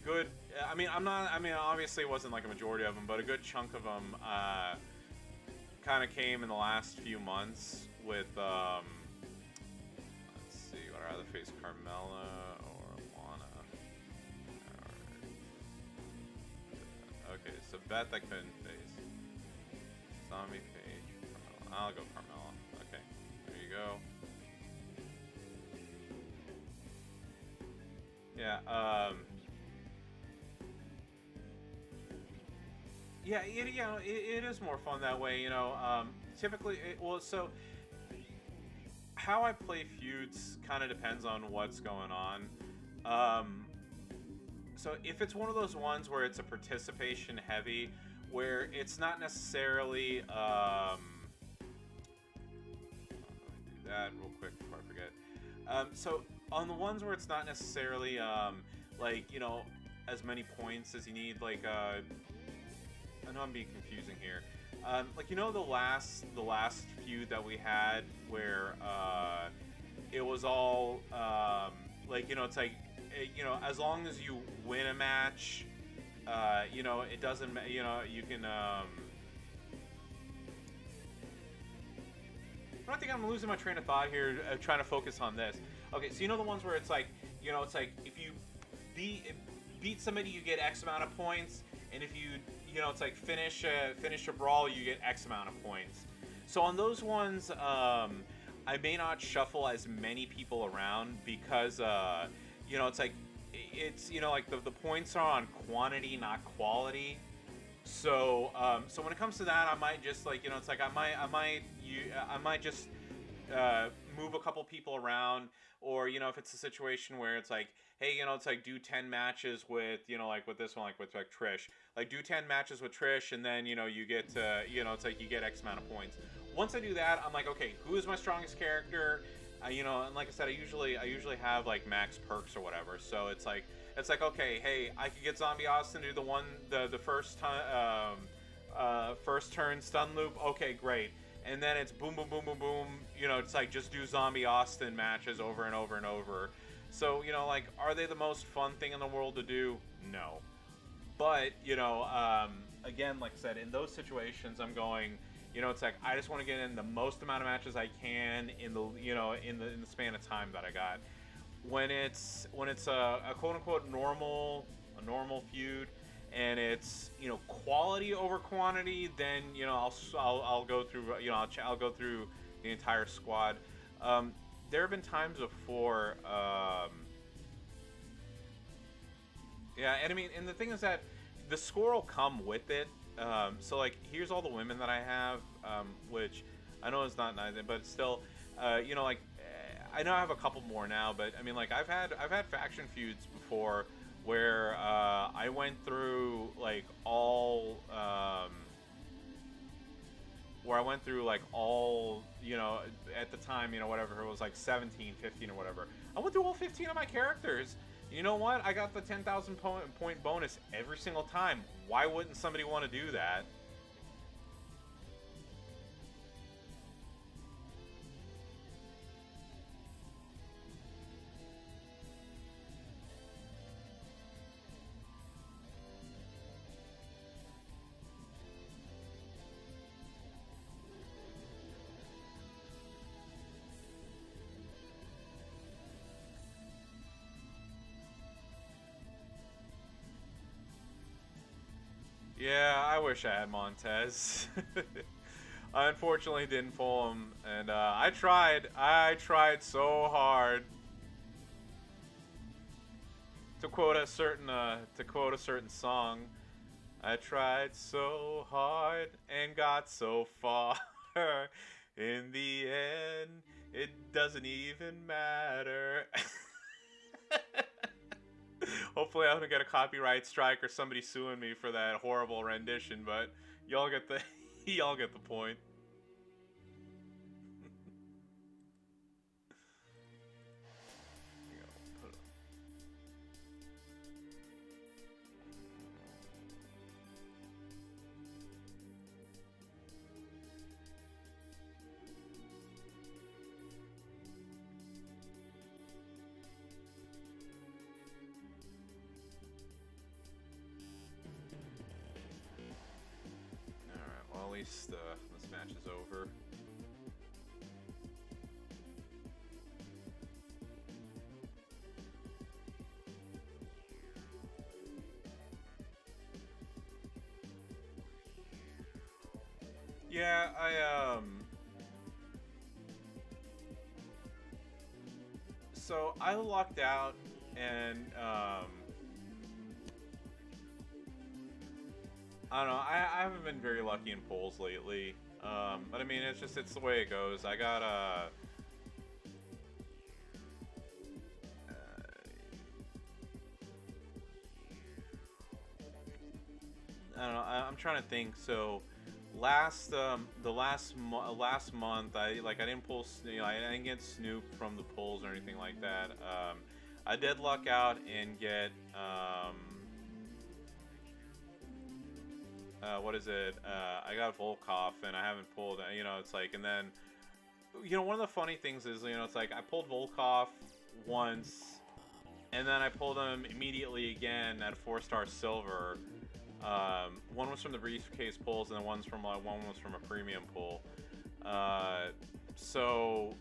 good, obviously it wasn't like a majority of them, but a good chunk of them kind of came in the last few months with, let's see, would I rather face Carmella or Lana? Okay, so Beth I couldn't face. Zombie Paige, Carmella. I'll go Carmella. Okay, there you go. Yeah, yeah, it is more fun that way, typically, so how I play feuds kind of depends on what's going on. So if it's one of those ones where it's a participation heavy, where it's not necessarily, let me do that real quick before I forget. So on the ones where it's not necessarily, as many points as you need, I know I'm being confusing here. The last feud that we had where it was all it's like as long as you win a match, it doesn't you can I think I'm losing my train of thought here, trying to focus on this. Okay, so the ones where it's like it's like if you beat somebody, you get X amount of points, and if you it's like finish a brawl, you get X amount of points. So on those ones, I may not shuffle as many people around because it's like the points are on quantity, not quality. So so when it comes to that, I might just I might just move a couple people around, or if it's a situation where it's like, hey, it's like do 10 matches with like with this one, like with Trish, like do 10 matches with Trish, and then you get to it's like you get X amount of points. Once I do that, I'm like, okay, who is my strongest character? And like I said, I usually have like max perks or whatever. So it's like okay, hey, I could get Zombie Austin to do the first turn stun loop. Okay, great. And then it's boom, boom, boom, boom, boom. It's like just do Zombie Austin matches over and over and over. So are they the most fun thing in the world to do? No. But again, like I said, in those situations, I'm going. It's like I just want to get in the most amount of matches I can in the in the span of time that I got. When it's a quote unquote normal feud, and it's quality over quantity, then I'll go through I'll go through the entire squad. There have been times before Yeah, and I mean, and the thing is that the score will come with it. So like, here's all the women that I have, which I know is not nice, but still, like, I know I have a couple more now, but I mean, like, I've had faction feuds before where I went through like all. Where I went through like all, at the time, whatever, it was like 17, 15 or whatever. I went through all 15 of my characters. You know what? I got the 10,000 point bonus every single time. Why wouldn't somebody want to do that? Yeah, I wish I had Montez. I unfortunately didn't pull him, and I tried. I tried so hard. To quote a certain song, I tried so hard and got so far. In the end, it doesn't even matter. Hopefully, I don't get a copyright strike or somebody suing me for that horrible rendition. But y'all get the y'all get the point. All right. Well, at least this match is over. Yeah, so I lucked out, and I don't know. I haven't been very lucky in polls lately. But I mean, it's the way it goes. I got I don't know. I'm trying to think. So last month, I didn't pull, I didn't get Snoop from the polls or anything like that. I did luck out and get what is it? I got Volkov, and I haven't pulled. It's like, and then one of the funny things is, it's like I pulled Volkov once, and then I pulled him immediately again at a 4-star silver. One was from the briefcase pulls, and then one was from a premium pull. So,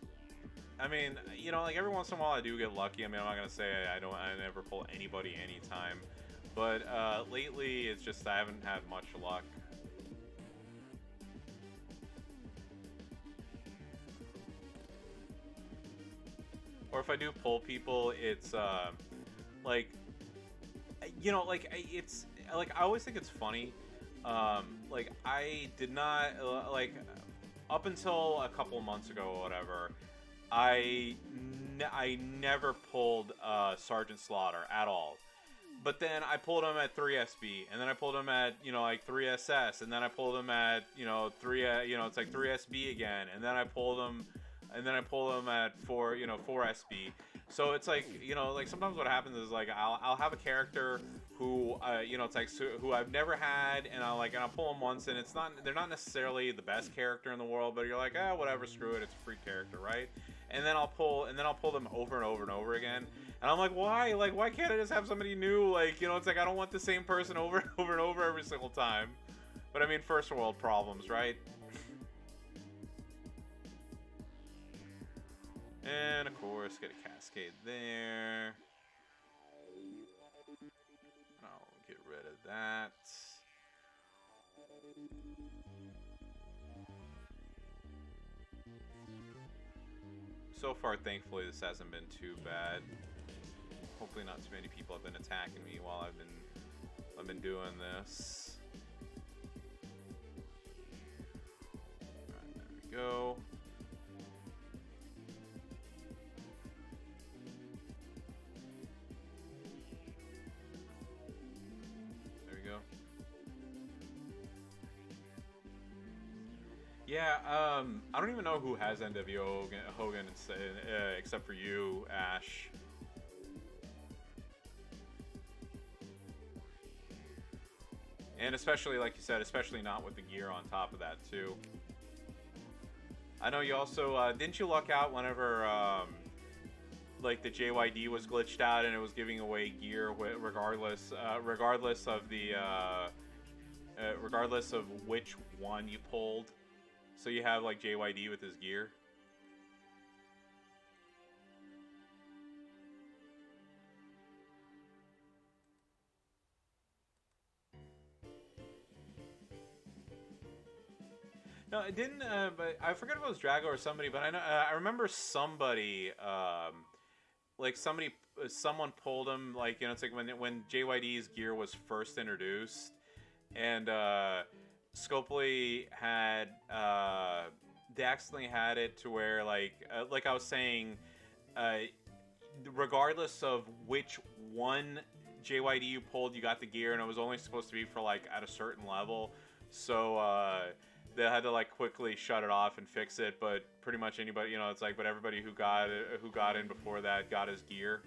I mean, like every once in a while I do get lucky. I mean, I'm not gonna say I never pull anybody anytime, but lately it's just I haven't had much luck. Or if I do pull people, it's like it's like I always think it's funny. Like I did not like up until a couple of months ago or whatever. I never pulled Sergeant Slaughter at all. But then I pulled him at 3SB, and then I pulled him at like 3SS, and then I pulled him at 3 it's like 3SB again, and then I pulled him at 4SB. So it's like like sometimes what happens is like I'll have a character who it's like who I've never had, and I'll pull them once, and they're not necessarily the best character in the world, but you're like, whatever, screw it, it's a free character, right? And then I'll pull them over and over and over again, and I'm like, why? Like, why can't I just have somebody new? Like, it's like I don't want the same person over and over and over every single time. But I mean, first world problems, right? And of course, get a cascade there. I'll get rid of that. So far, thankfully, this hasn't been too bad. Hopefully not too many people have been attacking me while I've been doing this. Alright, there we go. There we go. Yeah, I don't even know who has NWO Hogan except for you, Ash. And especially, like you said, especially not with the gear on top of that, too. I know you also, didn't you luck out whenever, like, the JYD was glitched out and it was giving away gear regardless of the, regardless of which one you pulled? So you have, like, JYD with his gear? No, it didn't. But I forget if it was Drago or somebody. But I know I remember somebody, like someone pulled him. Like, you know, it's like when JYD's gear was first introduced, and Scopely had they accidentally had it to where like I was saying, regardless of which one JYD you pulled, you got the gear, and it was only supposed to be for like at a certain level. So they had to like quickly shut it off and fix it. But pretty much anybody, you know, it's like, but everybody who got in before that got his gear.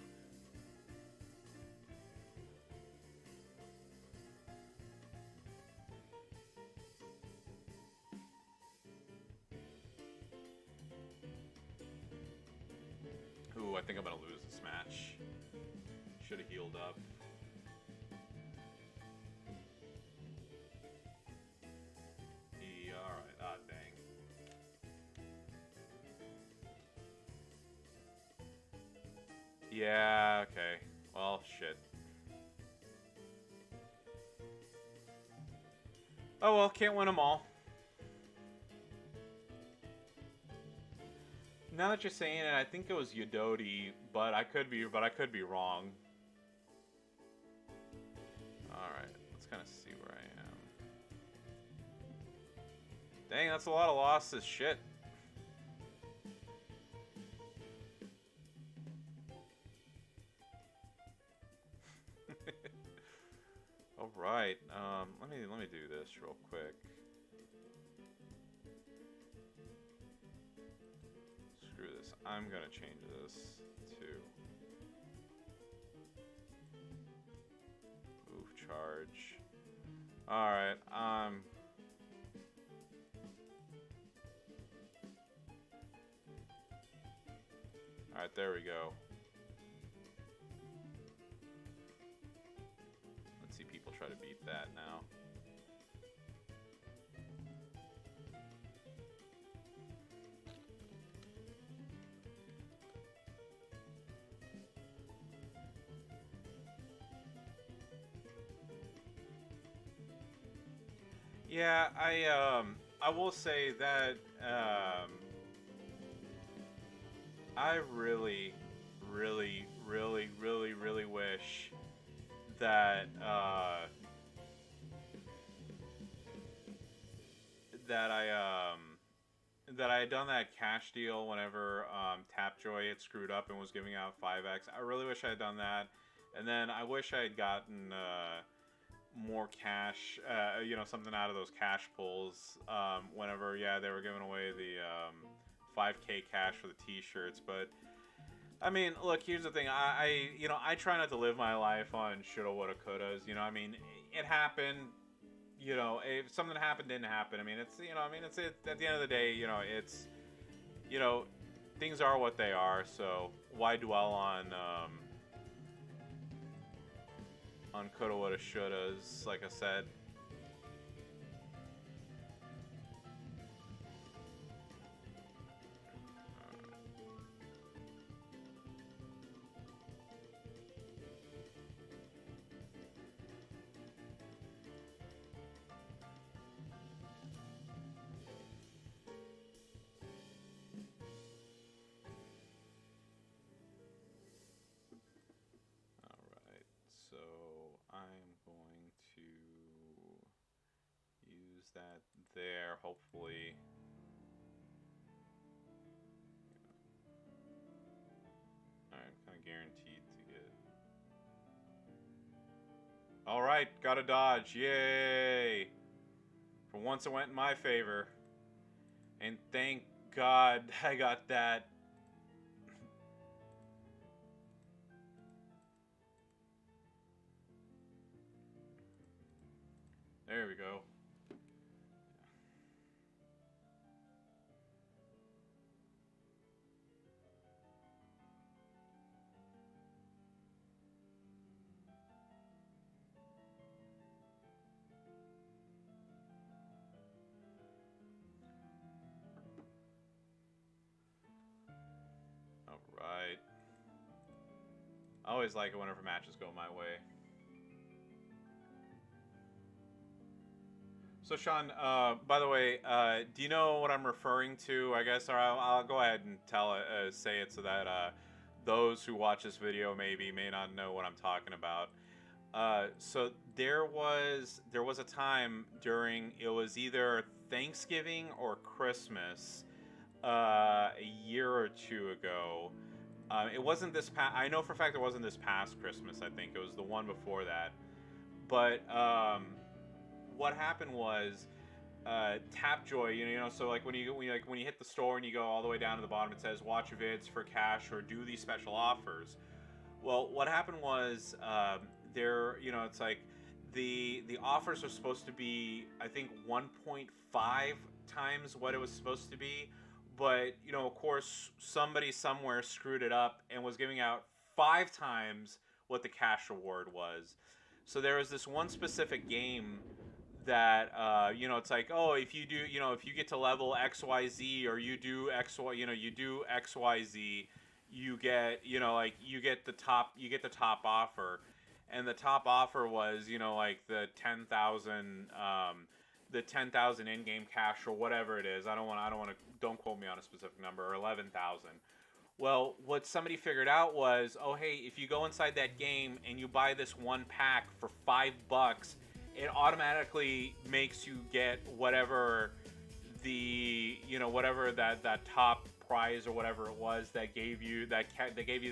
Ooh, I think I'm gonna lose this match. Should have healed up. Alright, ah, dang. Yeah, okay. Well, shit. Oh well, can't win them all. Now that you're saying it, I think it was Yodoti, but I could be wrong. Alright, let's kind of see where I am. Dang, that's a lot of losses. Shit. All right. Let me do this real quick. Screw this. I'm gonna change this to move charge. All right. All right, there we go. Let's see people try to beat that now. Yeah, I will say that I really wish that that I had done that cash deal whenever Tapjoy had screwed up and was giving out 5x. I really wish I had done that, and then I wish I had gotten more cash, you know, something out of those cash pulls whenever, yeah, they were giving away the 5K cash for the t-shirts. But I mean, look, here's the thing. You know, I try not to live my life on shoulda, woulda, couldas. You know, I mean, it happened. You know, if something happened, didn't happen. I mean, it's, you know, I mean, it's at the end of the day, you know, it's, you know, things are what they are. So why dwell on coulda, woulda, shouldas? Like I said. hopefully. Alright, kind of guaranteed to get. Alright, got a dodge. Yay! For once it went in my favor. And thank God I got that. There we go. Alright. I always like it whenever matches go my way. So Sean, by the way, do you know what I'm referring to? I guess, or I'll go ahead and say it so that those who watch this video may not know what I'm talking about. So there was a time during, it was either Thanksgiving or Christmas, a year or two ago. It wasn't this past. I know for a fact it wasn't this past Christmas. I think it was the one before that. But what happened was Tapjoy. So like when you hit the store and you go all the way down to the bottom, it says watch vids for cash or do these special offers. Well, what happened was it's like the offers are supposed to be, I think, 1.5 times what it was supposed to be. But, of course, somebody somewhere screwed it up and was giving out 5 times what the cash reward was. So there was this one specific game that, it's like, oh, if you do, if you get to level XYZ or you do XY, you do XYZ, you get, you get the top offer. And the top offer was, like the 10,000, the 10,000 in-game cash or whatever it is. Don't quote me on a specific number, or 11,000. Well, what somebody figured out was, oh hey, if you go inside that game and you buy this one pack for $5, it automatically makes you get whatever whatever that top prize or whatever it was that gave you the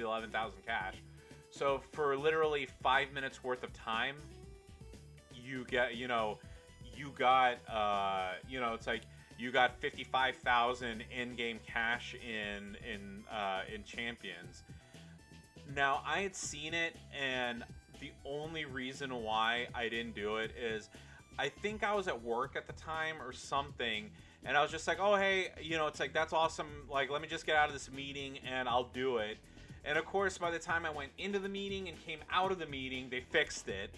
11,000 cash. So for literally 5 minutes worth of time, you get it's like you got 55,000 in-game cash in Champions. Now I had seen it, and the only reason why I didn't do it is I think I was at work at the time or something, and I was just like, oh hey, it's like, that's awesome, like let me just get out of this meeting and I'll do it. And of course, by the time I went into the meeting and came out of the meeting, they fixed it.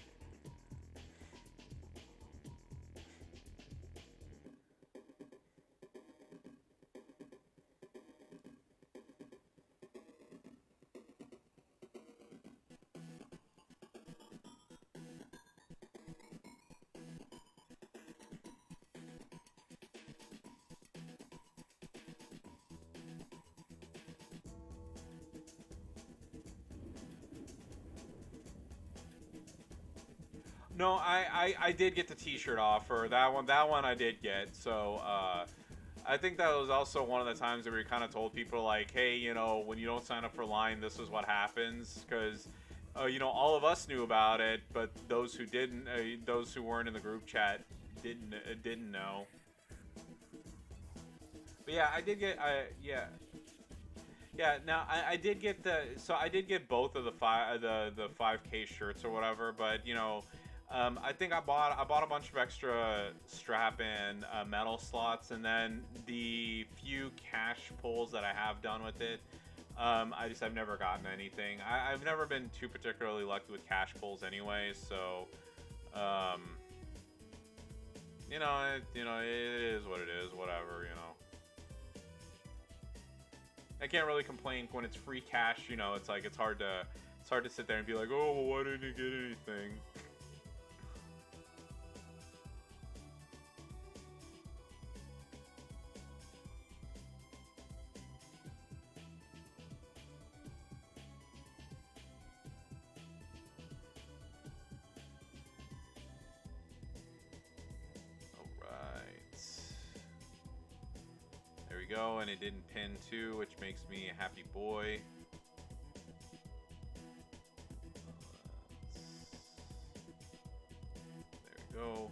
No, I did get the t-shirt offer. That one I did get. So I think that was also one of the times that we kind of told people, like, hey, when you don't sign up for Line, this is what happens. Because, all of us knew about it, but those who didn't, those who weren't in the group chat didn't know. But yeah, I did get, yeah. Yeah, now I did get I did get both of the 5K shirts or whatever, but I think I bought a bunch of extra strap and metal slots, and then the few cash pulls that I have done with it, I've never gotten anything. I've never been too particularly lucky with cash pulls anyway, so it is what it is, whatever, I can't really complain when it's free cash, it's like it's hard to sit there and be like, oh, well, why didn't you get anything? Alright. we go, and it didn't pin too, which makes me a happy boy. There we go.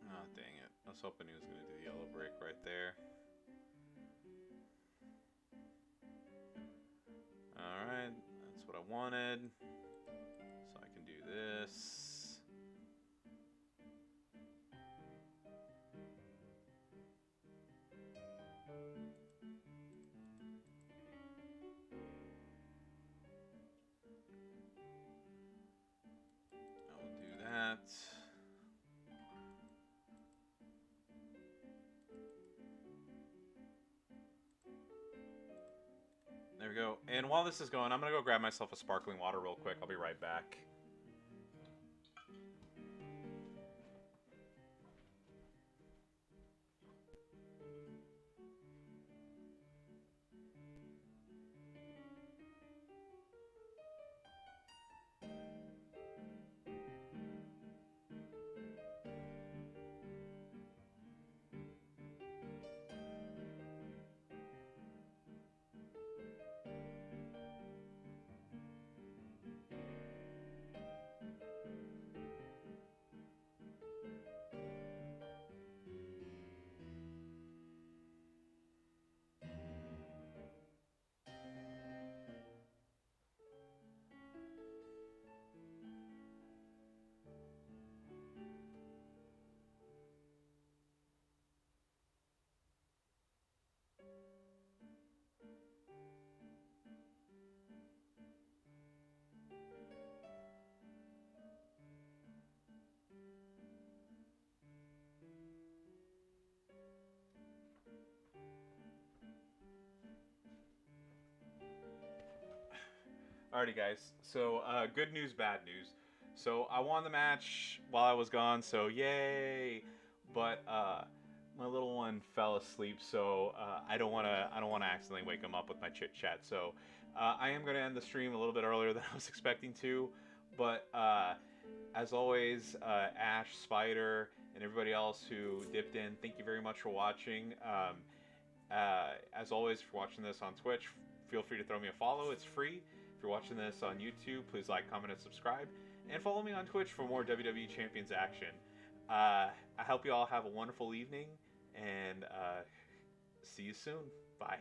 Oh, dang it. I was hoping he was going to do the yellow brick right there. Alright, that's what I wanted. So I can do this. I will do that. There we go. And while this is going, I'm going to go grab myself a sparkling water real quick. I'll be right back. Alrighty, guys. So, good news, bad news. So, I won the match while I was gone, so yay! But my little one fell asleep, so I don't want to accidentally wake him up with my chit chat. So, I am going to end the stream a little bit earlier than I was expecting to. But as always, Ash, Spider, and everybody else who dipped in, thank you very much for watching. As always, if you're watching this on Twitch, feel free to throw me a follow. It's free. If you're watching this on YouTube, please like, comment, and subscribe. And follow me on Twitch for more WWE Champions action. I hope you all have a wonderful evening, and see you soon. Bye.